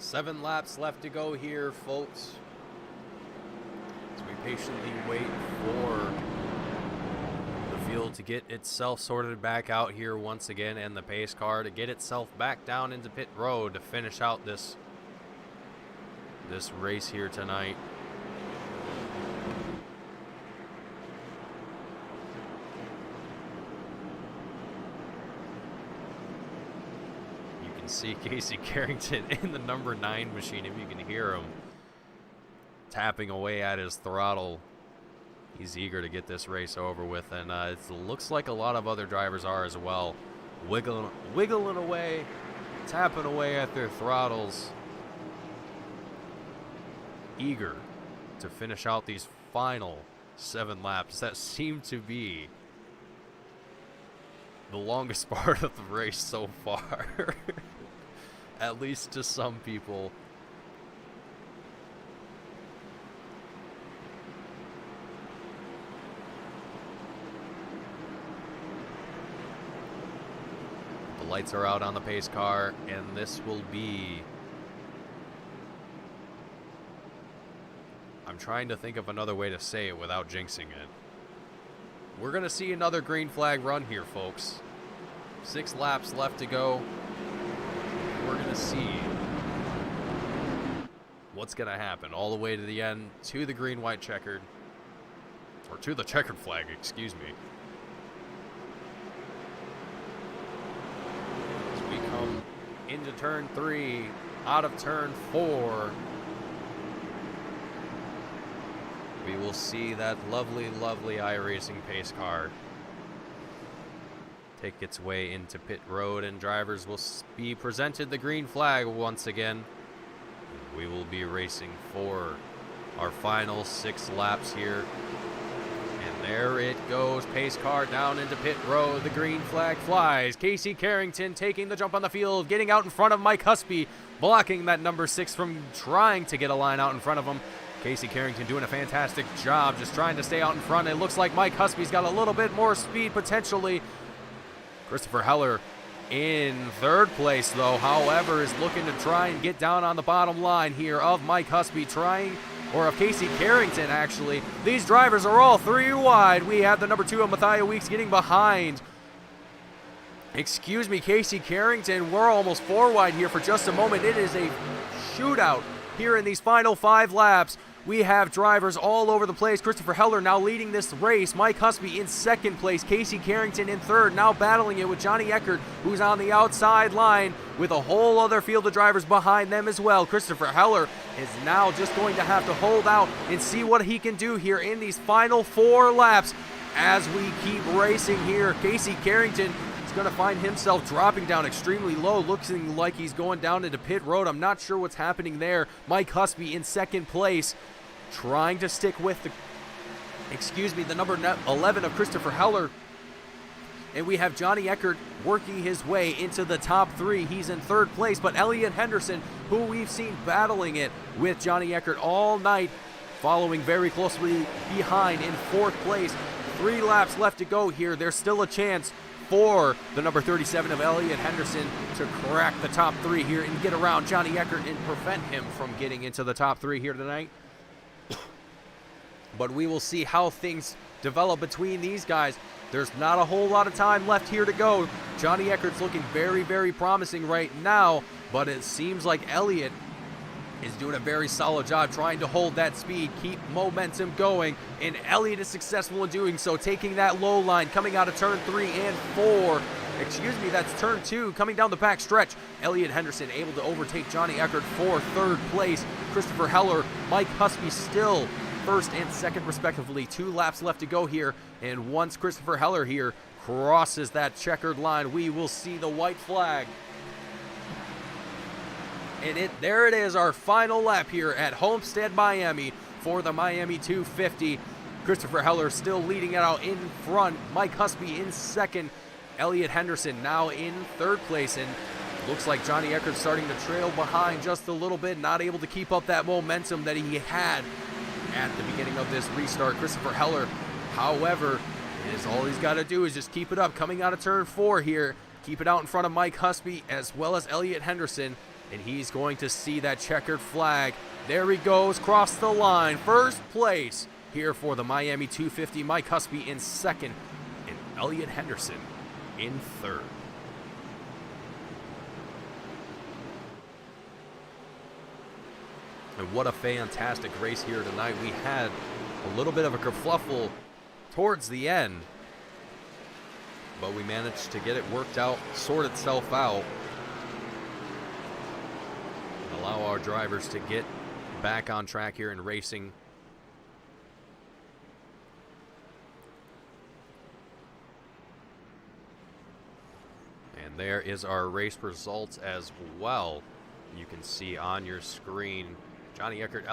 S1: 7 laps left to go here, folks. As we patiently wait for the field to get itself sorted back out here once again, and the pace car to get itself back down into pit road to finish out this race here tonight. You can see Casey Carrington in the number 9 machine, if you can hear him tapping away at his throttle. He's eager to get this race over with, and it looks like a lot of other drivers are as well. Wiggling away, tapping away at their throttles, eager to finish out these final 7 laps that seem to be the longest part of the race so far. At least to some people. The lights are out on the pace car, and this will be... I'm trying to think of another way to say it without jinxing it. We're going to see another green flag run here, folks. 6 laps left to go. We're going to see what's going to happen all the way to the end, to the green-white checkered, or to the checkered flag, excuse me. As we come into turn 3, out of turn 4, we will see that lovely, lovely iRacing pace car take its way into pit road, and drivers will be presented the green flag once again. We will be racing for our final 6 laps here. And there it goes, pace car down into pit road. The green flag flies. Casey Carrington taking the jump on the field, getting out in front of Mike Husby, blocking that number 6 from trying to get a line out in front of him. Casey Carrington doing a fantastic job, just trying to stay out in front. It looks like Mike Husby's got a little bit more speed potentially. Christopher Heller in 3rd place, though, however, is looking to try and get down on the bottom line here of Mike Husby of Casey Carrington, actually. These drivers are all 3 wide. We have the number 2 of Matthias Weeks getting behind. Casey Carrington. We're almost 4 wide here for just a moment. It is a shootout here in these final 5 laps. We have drivers all over the place. Christopher Heller now leading this race. Mike Husby in 2nd place. Casey Carrington in 3rd. Now battling it with Johnny Eckert, who's on the outside line with a whole other field of drivers behind them as well. Christopher Heller is now just going to have to hold out and see what he can do here in these final 4 laps as we keep racing here. Casey Carrington going to find himself dropping down extremely low, looking like he's going down into pit road. I'm not sure what's happening there. Mike Husby in 2nd place, trying to stick with the number 11 of Christopher Heller. And we have Johnny Eckert working his way into the top 3. He's in 3rd place, but Elliot Henderson, who we've seen battling it with Johnny Eckert all night, following very closely behind in 4th place. 3 laps left to go here. There's still a chance for the number 37 of Elliot Henderson to crack the top 3 here and get around Johnny Eckert and prevent him from getting into the top 3 here tonight. But we will see how things develop between these guys. There's not a whole lot of time left here to go. Johnny Eckert's looking very, very promising right now, but it seems like Elliot is doing a very solid job trying to hold that speed, keep momentum going, and Elliott is successful in doing so, taking that low line, coming out of turn 3 and 4. That's turn 2, coming down the back stretch. Elliot Henderson able to overtake Johnny Eckert for 3rd place. Christopher Heller, Mike Husby still 1st and 2nd respectively. 2 laps left to go here, and once Christopher Heller here crosses that checkered line, we will see the white flag. And there it is, our final lap here at Homestead-Miami for the Miami 250. Christopher Heller still leading it out in front. Mike Husby in 2nd. Elliot Henderson now in 3rd place. And looks like Johnny Eckert starting to trail behind just a little bit, not able to keep up that momentum that he had at the beginning of this restart. Christopher Heller, however, all he's got to do is just keep it up. Coming out of turn 4 here, keep it out in front of Mike Husby as well as Elliot Henderson. and he's going to see that checkered flag. There he goes, cross the line. First place here for the Miami 250. Mike Husby in second, and Elliott Henderson in third. And what a fantastic race here tonight. We had a little bit of a kerfluffle towards the end, but we managed to get it worked out, sort itself out, and allow our drivers to get back on track here in racing. And there is our race results as well. You can see on your screen Johnny Eckert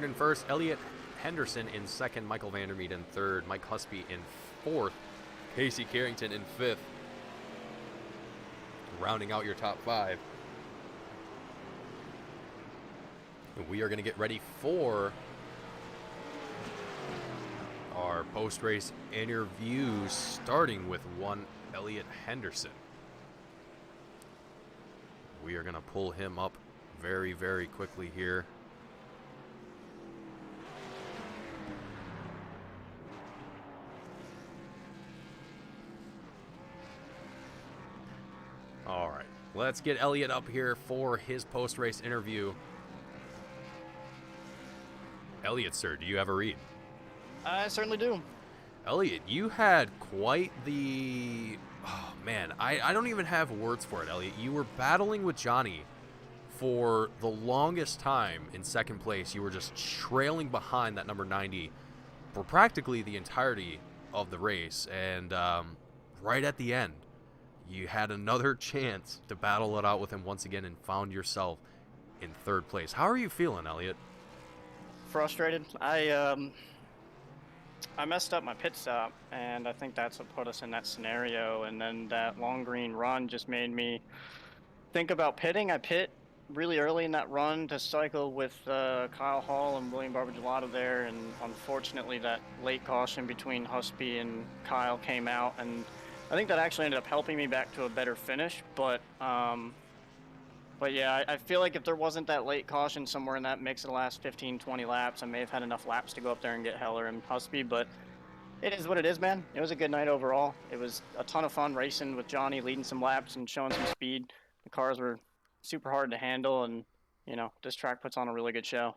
S1: in first, Elliott Henderson in second, Michael Vandermeet in third, Mike Husby in fourth, Casey Carrington in fifth, rounding out your top five. And we are going to get ready for our post-race interviews, starting with one Elliott Henderson. We are going to pull him up very, very quickly here. All right, let's get Elliott up here for his post-race interview. Elliott, sir, do you have a read?
S3: I certainly do.
S1: Elliott, you had quite the... Oh, man, I don't even have words for it, Elliott. You were battling with Johnny for the longest time in second place. You were just trailing behind that number 90 for practically the entirety of the race. And right at the end, you had another chance to battle it out with him once again and found yourself in third place. How are you feeling, Elliott?
S3: Frustrated. I messed up my pit stop, and I think that's what put us in that scenario. And then that long green run just made me think about pitting. I pit really early in that run to cycle with Kyle Hall and William Barbagelotto there, and unfortunately that late caution between Husby and Kyle came out, and I think that actually ended up helping me back to a better finish. But yeah, I feel like if there wasn't that late caution somewhere in that mix of the last 15-20 laps, I may have had enough laps to go up there and get Heller and Husby. But it is what it is, man. It was a good night overall. It was a ton of fun racing with Johnny, leading some laps and showing some speed. The cars were super hard to handle, and you know, this track puts on a really good show.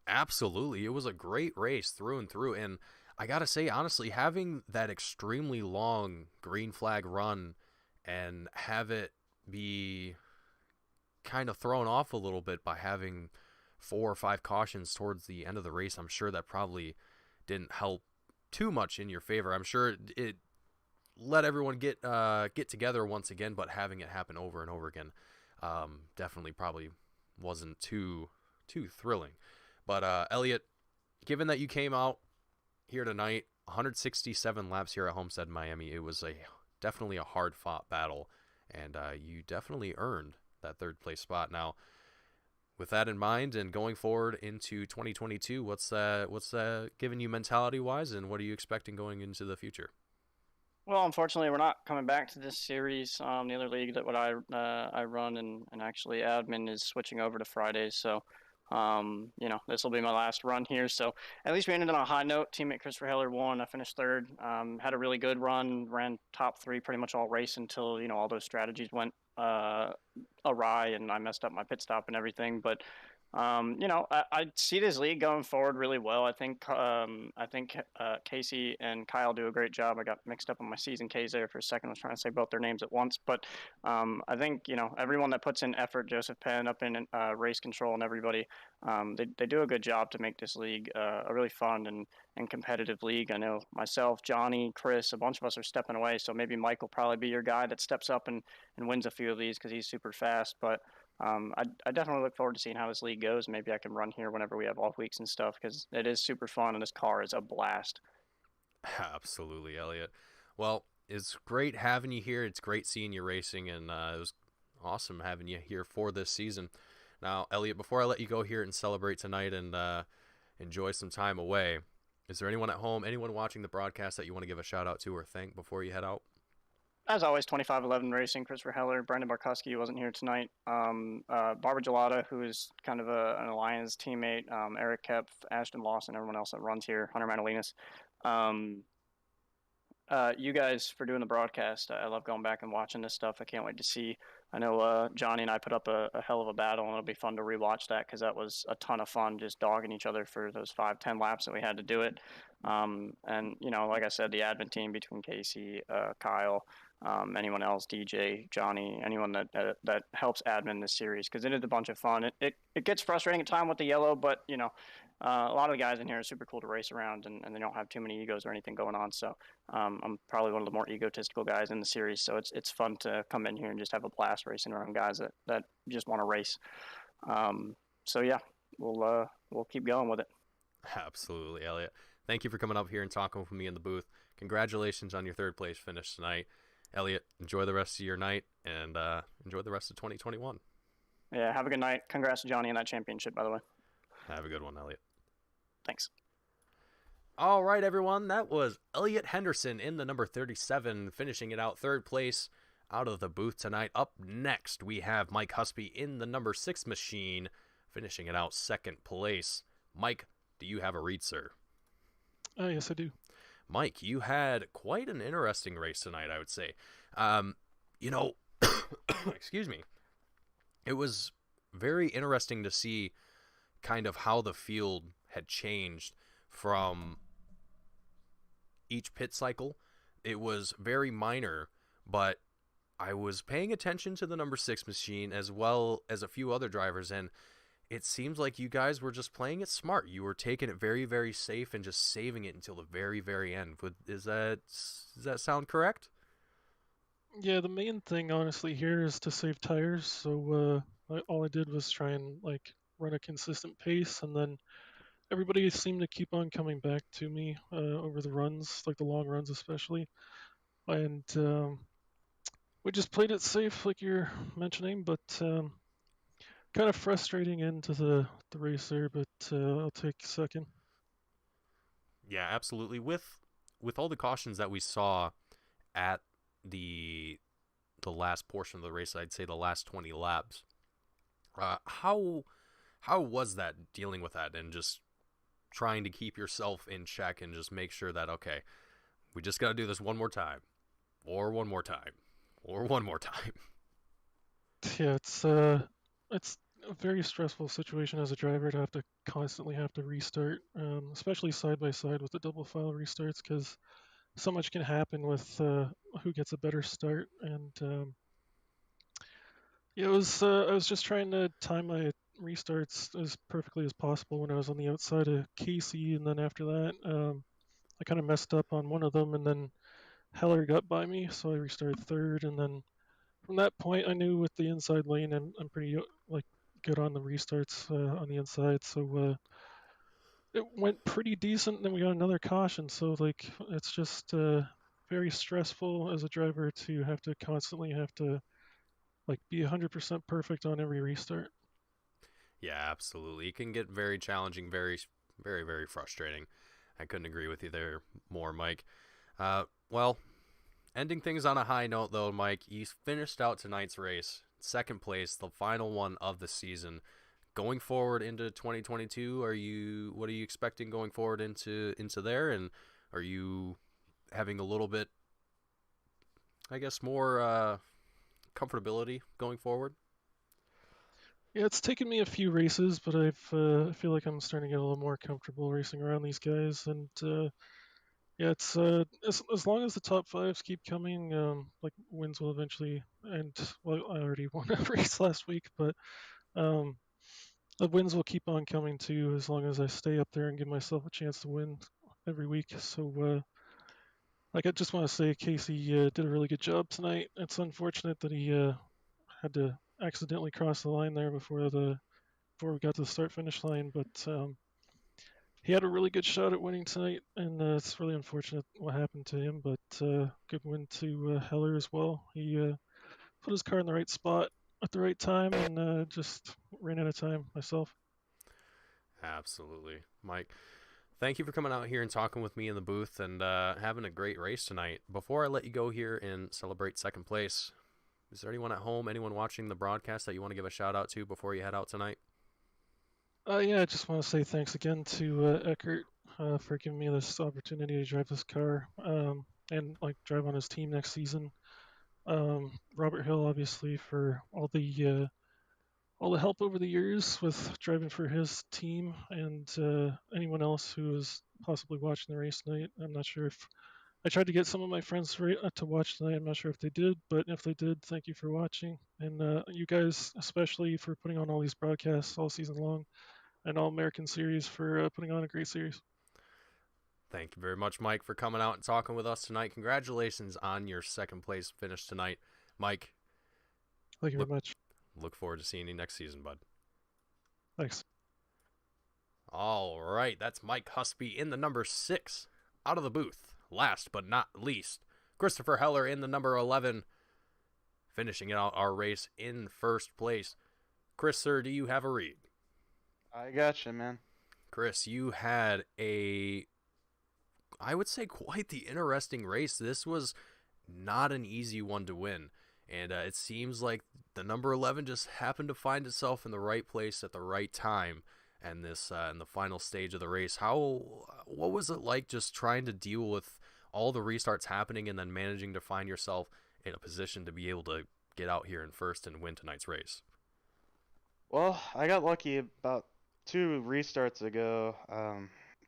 S1: Absolutely. It was a great race through and through, and I gotta say, honestly, having that extremely long green flag run and have it be kind of thrown off a little bit by having 4 or 5 cautions towards the end of the race, I'm sure that probably didn't help too much in your favor. I'm sure it let everyone get together once again, but having it happen over and over again definitely probably wasn't too thrilling. But Elliott, given that you came out here tonight, 167 laps here at Homestead-Miami, it was definitely a hard-fought battle, and you definitely earned that third place spot. Now, with that in mind and going forward into 2022, what's giving you mentality-wise, and what are you expecting going into the future?
S3: Well, unfortunately, we're not coming back to this series. The other league that I run and actually admin is switching over to Fridays. So, you know, this will be my last run here. So at least we ended on a high note. Teammate Christopher Heller won. I finished third. Had a really good run. Ran top 3 pretty much all race until, you know, all those strategies went awry and I messed up my pit stop and everything. But you know, I see this league going forward really well. I think Casey and Kyle do a great job. I got mixed up on my season K's there for a second. I was trying to say both their names at once. But I think, you know, everyone that puts in effort, Joseph Penn up in race control and everybody, they do a good job to make this league a really fun and competitive league. I know myself, Johnny, Chris, a bunch of us are stepping away. So maybe Mike will probably be your guy that steps up and wins a few of these because he's super fast. But I definitely look forward to seeing how this league goes. Maybe I can run here whenever we have off weeks and stuff because it is super fun and this car is a blast.
S1: Absolutely, Elliott. Well, it's great having you here. It's great seeing you racing, and it was awesome having you here for this season. Now, Elliott, before I let you go here and celebrate tonight and enjoy some time away, is there anyone at home, anyone watching the broadcast that you want to give a shout out to or thank before you head out?
S3: As always, 2511 Racing, Christopher Heller, Brendan Barkowski wasn't here tonight. Barbara Gelada, who is kind of an Alliance teammate, Eric Kepf, Ashton Lawson, everyone else that runs here, Hunter Mandolinas. You guys for doing the broadcast. I love going back and watching this stuff. I can't wait to see. I know Johnny and I put up a hell of a battle, and it'll be fun to rewatch that because that was a ton of fun, just dogging each other for those 5-10 laps that we had to do it. And like I said, the admin team between Casey, Kyle, anyone else, DJ, Johnny, anyone that helps admin this series because it is a bunch of fun. It gets frustrating at time with the yellow, but a lot of the guys in here are super cool to race around, and they don't have too many egos or anything going on. So I'm probably one of the more egotistical guys in the series. So it's fun to come in here and just have a blast racing around guys that just want to race. So yeah, we'll keep going with it.
S1: Absolutely, Elliot. Thank you for coming up here and talking with me in the booth. Congratulations on your third place finish tonight. Elliot, enjoy the rest of your night and enjoy the rest of 2021.
S3: Yeah, have a good night. Congrats to Johnny on that championship, by the way.
S1: Have a good one, Elliot.
S3: Thanks.
S1: All right, everyone. That was Elliot Henderson in the number 37, finishing it out third place out of the booth tonight. Up next, we have Mike Husby in the number 6 machine, finishing it out second place. Mike, do you have a read, sir?
S4: Yes, I do.
S1: Mike, you had quite an interesting race tonight, I would say. Excuse me. It was very interesting to see kind of how the field had changed from each pit cycle. It was very minor, but I was paying attention to the number 6 machine as well as a few other drivers, and it seems like you guys were just playing it smart. You were taking it very, very safe and just saving it until the very, very end. Does that sound correct?
S4: Yeah, the main thing, honestly, here is to save tires. So all I did was try and run a consistent pace, and then everybody seemed to keep on coming back to me over the runs, like the long runs especially. And we just played it safe, like you're mentioning, but kind of frustrating into the race there. But I'll take second.
S1: Yeah, absolutely. With all the cautions that we saw at the last portion of the race, I'd say the last 20 laps. How was that, dealing with that and just trying to keep yourself in check and just make sure that, okay, we just got to do this one more time, or one more time, or one more time?
S4: Yeah, it's a very stressful situation as a driver to constantly have to restart, especially side by side with the double file restarts, because so much can happen with who gets a better start. And yeah, I was just trying to time my restarts as perfectly as possible when I was on the outside of Casey, and then after that, I kind of messed up on one of them, and then Heller got by me, so I restarted third, and then from that point, I knew with the inside lane, I'm pretty good on the restarts on the inside, so it went pretty decent. Then we got another caution, so it's just very stressful as a driver to have to constantly have to be 100% perfect on every restart.
S1: Yeah, absolutely. It can get very challenging, very, very, very frustrating. I couldn't agree with you there more, Mike. Well, ending things on a high note, though, Mike, you finished out tonight's race, second place, the final one of the season. Going forward into 2022, what are you expecting going forward into there? And are you having a little bit, I guess, more comfortability going forward?
S4: Yeah, it's taken me a few races, but I feel like I'm starting to get a little more comfortable racing around these guys, and yeah, it's as long as the top fives keep coming, wins will eventually. And well, I already won a race last week, but um, the wins will keep on coming too, as long as I stay up there and give myself a chance to win every week. So, I just want to say Casey did a really good job tonight. It's unfortunate that he had to accidentally cross the line there before we got to the start finish line, but he had a really good shot at winning tonight, and it's really unfortunate what happened to him. But good win to Heller as well. He put his car in the right spot at the right time, and just ran out of time myself.
S1: Absolutely. Mike, thank you for coming out here and talking with me in the booth and having a great race tonight. Before I let you go here and celebrate second place, is there anyone at home, anyone watching the broadcast that you want to give a shout out to before you head out tonight?
S4: Yeah, I just want to say thanks again to Eckert for giving me this opportunity to drive this car and like drive on his team next season. Robert Hill, obviously, for all the help over the years with driving for his team, and anyone else who was possibly watching the race tonight. I'm not sure if I tried to get some of my friends to watch tonight. I'm not sure if they did, but if they did, thank you for watching, and you guys especially for putting on all these broadcasts all season long, and All American Series for putting on a great series.
S1: Thank you very much, Mike, for coming out and talking with us tonight. Congratulations on your second place finish tonight. Mike,
S4: Thank you very much.
S1: look forward to seeing you next season, bud.
S4: Thanks.
S1: All right, that's Mike Husby in the number 6 out of the booth. Last but not least, Christopher Heller in the number 11, finishing out our race in first place. Chris, sir, do you have a read?
S5: I gotcha, man.
S1: Chris, you had I would say, quite the interesting race. This was not an easy one to win, and it seems like the number 11 just happened to find itself in the right place at the right time. And this in the final stage of the race, what was it like just trying to deal with all the restarts happening and then managing to find yourself in a position to be able to get out here in first and win tonight's race?
S5: Well, I got lucky about 2 restarts ago,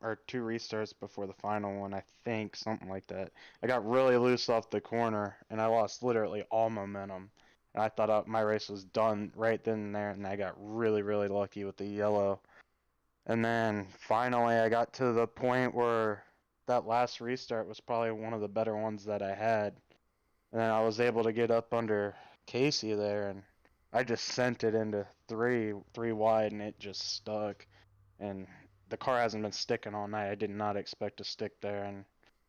S5: or 2 restarts before the final one, I think, something like that. I got really loose off the corner, and I lost literally all momentum. And I thought my race was done right then and there, and I got really, really lucky with the yellow. And then finally I got to the point where that last restart was probably one of the better ones that I had. And then I was able to get up under Casey there, and I just sent it into three wide, and it just stuck. And the car hasn't been sticking all night. I did not expect to stick there, and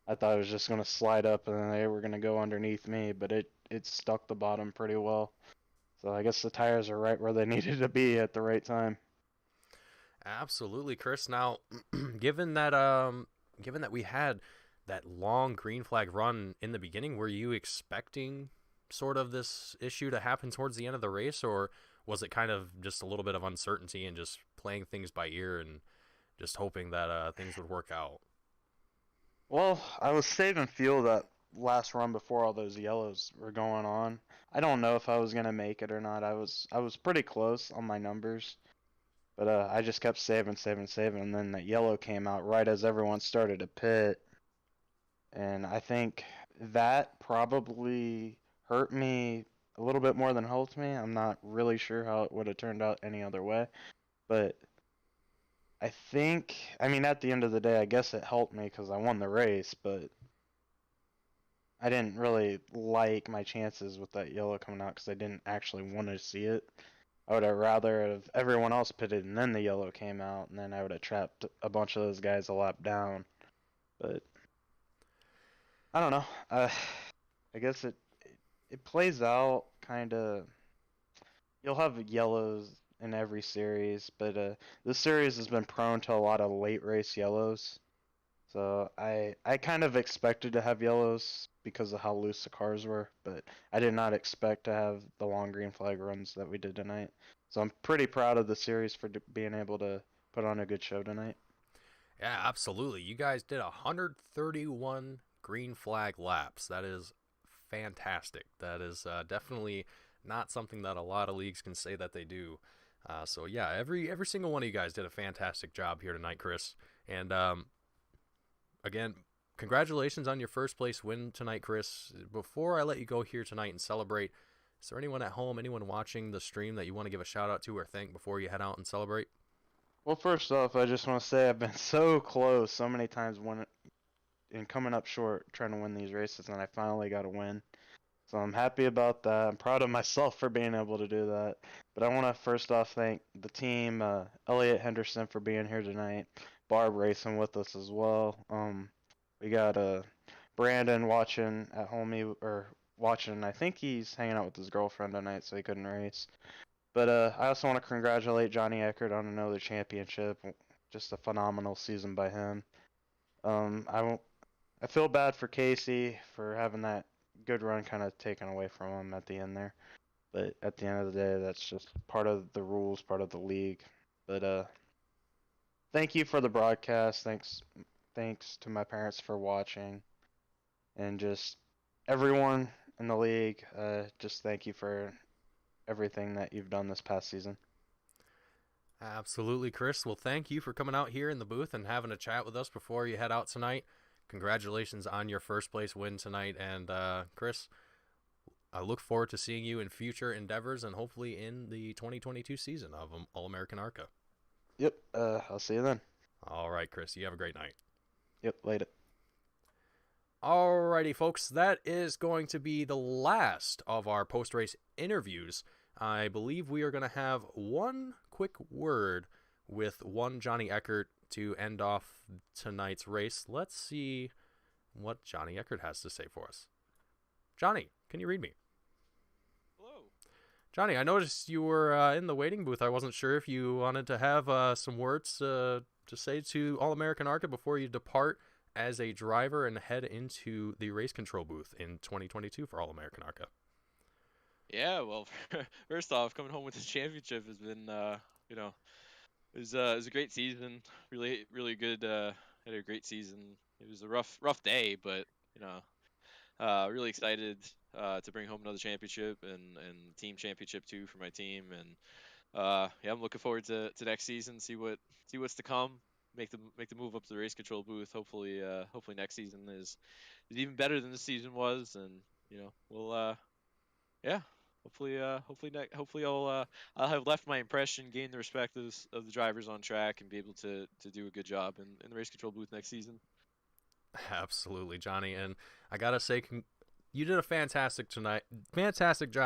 S5: I thought it was just going to slide up and then they were going to go underneath me, but it stuck the bottom pretty well. So I guess the tires are right where they needed to be at the right time.
S1: Absolutely, Chris. Now, given that we had that long green flag run in the beginning, were you expecting sort of this issue to happen towards the end of the race, or was it kind of just a little bit of uncertainty and just playing things by ear and just hoping that things would work out?
S5: Well, I was saving fuel that last run before all those yellows were going on. I don't know if I was gonna make it or not. I was pretty close on my numbers, but I just kept saving, and then that yellow came out right as everyone started to pit, and I think that probably hurt me a little bit more than helped me. I'm not really sure how it would have turned out any other way, but I think, I mean, at the end of the day, I guess it helped me because I won the race, but I didn't really like my chances with that yellow coming out because I didn't actually want to see it. I would have rather have everyone else pitted and then the yellow came out, and then I would have trapped a bunch of those guys a lap down. But I don't know. I guess it plays out kind of. You'll have yellows in every series, but this series has been prone to a lot of late race yellows. So I kind of expected to have yellows because of how loose the cars were, but I did not expect to have the long green flag runs that we did tonight. So I'm pretty proud of the series for being able to put on a good show tonight.
S1: Yeah, absolutely. You guys did 131 green flag laps. That is fantastic. That is definitely not something that a lot of leagues can say that they do. So yeah, every single one of you guys did a fantastic job here tonight, Chris. And again, congratulations on your first place win tonight, Chris. Before I let you go here tonight and celebrate, is there anyone at home, anyone watching the stream that you want to give a shout out to or thank before you head out and celebrate?
S5: Well, first off, I just want to say I've been so close so many times and coming up short trying to win these races, and I finally got a win. So I'm happy about that. I'm proud of myself for being able to do that. But I want to first off thank the team, Elliot Henderson for being here tonight, Barb racing with us as well. We got Brandon watching at home, watching. I think he's hanging out with his girlfriend tonight, so he couldn't race. But I also want to congratulate Johnny Eckert on another championship. just a phenomenal season by him. I feel bad for Casey for having that good run kind of taken away from him at the end there. But at the end of the day, that's just part of the rules, part of the league. But thank you for the broadcast. Thanks to my parents for watching, and just everyone in the league. Just thank you for everything that you've done this past season.
S1: Absolutely, Chris. Well, thank you for coming out here in the booth and having a chat with us before you head out tonight. Congratulations on your first place win tonight. And Chris, I look forward to seeing you in future endeavors and hopefully in the 2022 season of All-American ARCA.
S5: Yep, I'll see you then.
S1: All right, Chris, you have a great night.
S5: Yep, later.
S1: Alrighty, folks, that is going to be the last of our post-race interviews. I believe we are going to have one quick word with one Johnny Eckert to end off tonight's race. Let's see what Johnny Eckert has to say for us. Johnny, can you read me?
S6: Hello.
S1: Johnny, I noticed you were in the waiting booth. I wasn't sure if you wanted to have some words to say to All-American ARCA before you depart as a driver and head into the race control booth in 2022 for All-American ARCA.
S6: Yeah, well, first off, coming home with the championship has been, it was a great season. Really, really good. Had a great season. It was a rough day, but really excited to bring home another championship and team championship too for my team. And yeah, I'm looking forward to next season. See what's to come. Make the move up to the race control booth. Hopefully next season is even better than this season was, and we'll yeah. Hopefully I'll have left my impression, gained the respect of the drivers on track, and be able to do a good job in the race control booth next season.
S1: Absolutely, Johnny, and I gotta say, you did a fantastic job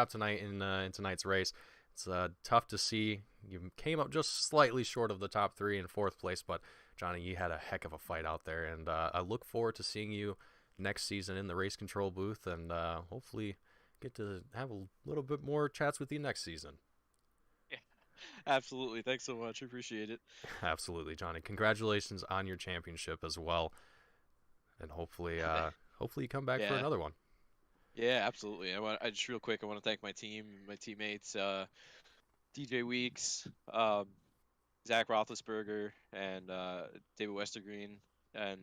S1: tonight in tonight's race. It's tough to see. You came up just slightly short of the top three in fourth place, but Johnny, you had a heck of a fight out there, and I look forward to seeing you next season in the race control booth, and hopefully get to have a little bit more chats with you next season.
S6: Yeah, absolutely. Thanks so much. Appreciate it.
S1: Absolutely, Johnny. Congratulations on your championship as well, and hopefully you come back for another one.
S6: Yeah, absolutely. I just real quick, I want to thank my team, my teammates, DJ Weeks, Zach Roethlisberger, and David Westergreen, and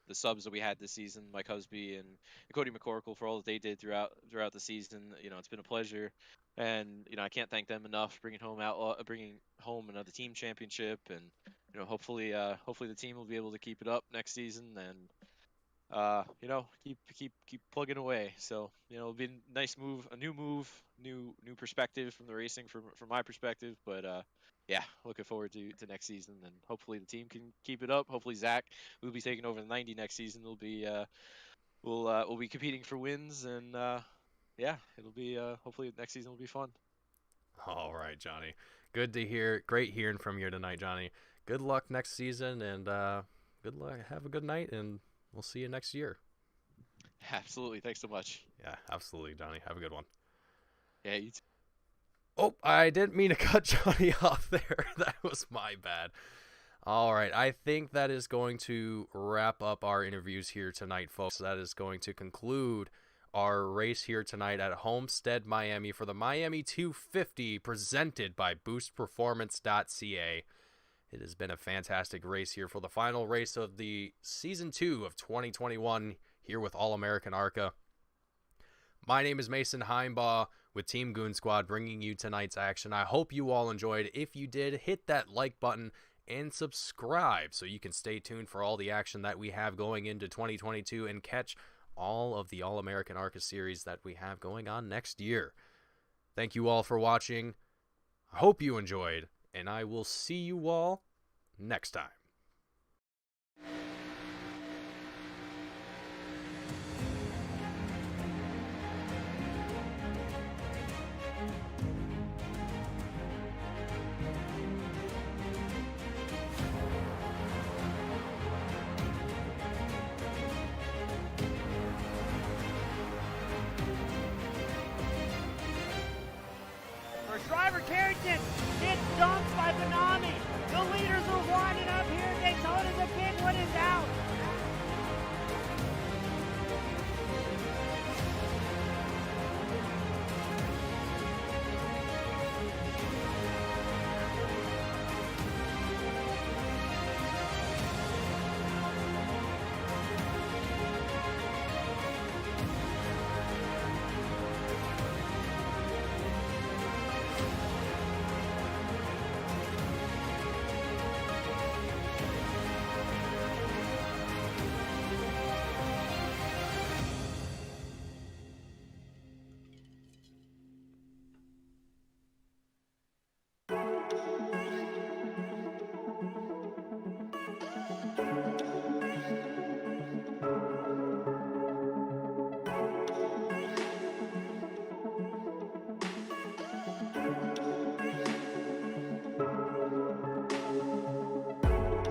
S6: the subs that we had this season, Mike Husby and Cody McCorkle, for all that they did throughout the season. It's been a pleasure, and I can't thank them enough bringing home another team championship, and hopefully the team will be able to keep it up next season, and keep plugging away. So it'll be a nice move, a new move, new perspective from the racing from my perspective. But yeah, looking forward to next season, and hopefully the team can keep it up. Hopefully Zach will be taking over the 90 next season. We'll be competing for wins, and yeah, it'll be hopefully next season will be fun.
S1: All right, Johnny. Good to hear. Great hearing from you tonight, Johnny. Good luck next season, and good luck. Have a good night, and we'll see you next year.
S6: Absolutely. Thanks so much.
S1: Yeah, absolutely, Johnny. Have a good one.
S6: Yeah, you too.
S1: Oh, I didn't mean to cut Johnny off there. That was my bad. All right, I think that is going to wrap up our interviews here tonight, folks. That is going to conclude our race here tonight at Homestead-Miami for the Miami 250 presented by BoostPerformance.ca. It has been a fantastic race here for the final race of the Season 2 of 2021 here with All-American ARCA. My name is Mason Heimbaugh with Team Goon Squad bringing you tonight's action. I hope you all enjoyed. If you did, hit that like button and subscribe so you can stay tuned for all the action that we have going into 2022 and catch all of the All-American ARCA series that we have going on next year. Thank you all for watching. I hope you enjoyed, and I will see you all next time.
S2: Driver Carrington gets dumped by Benami. The leaders are winding up here.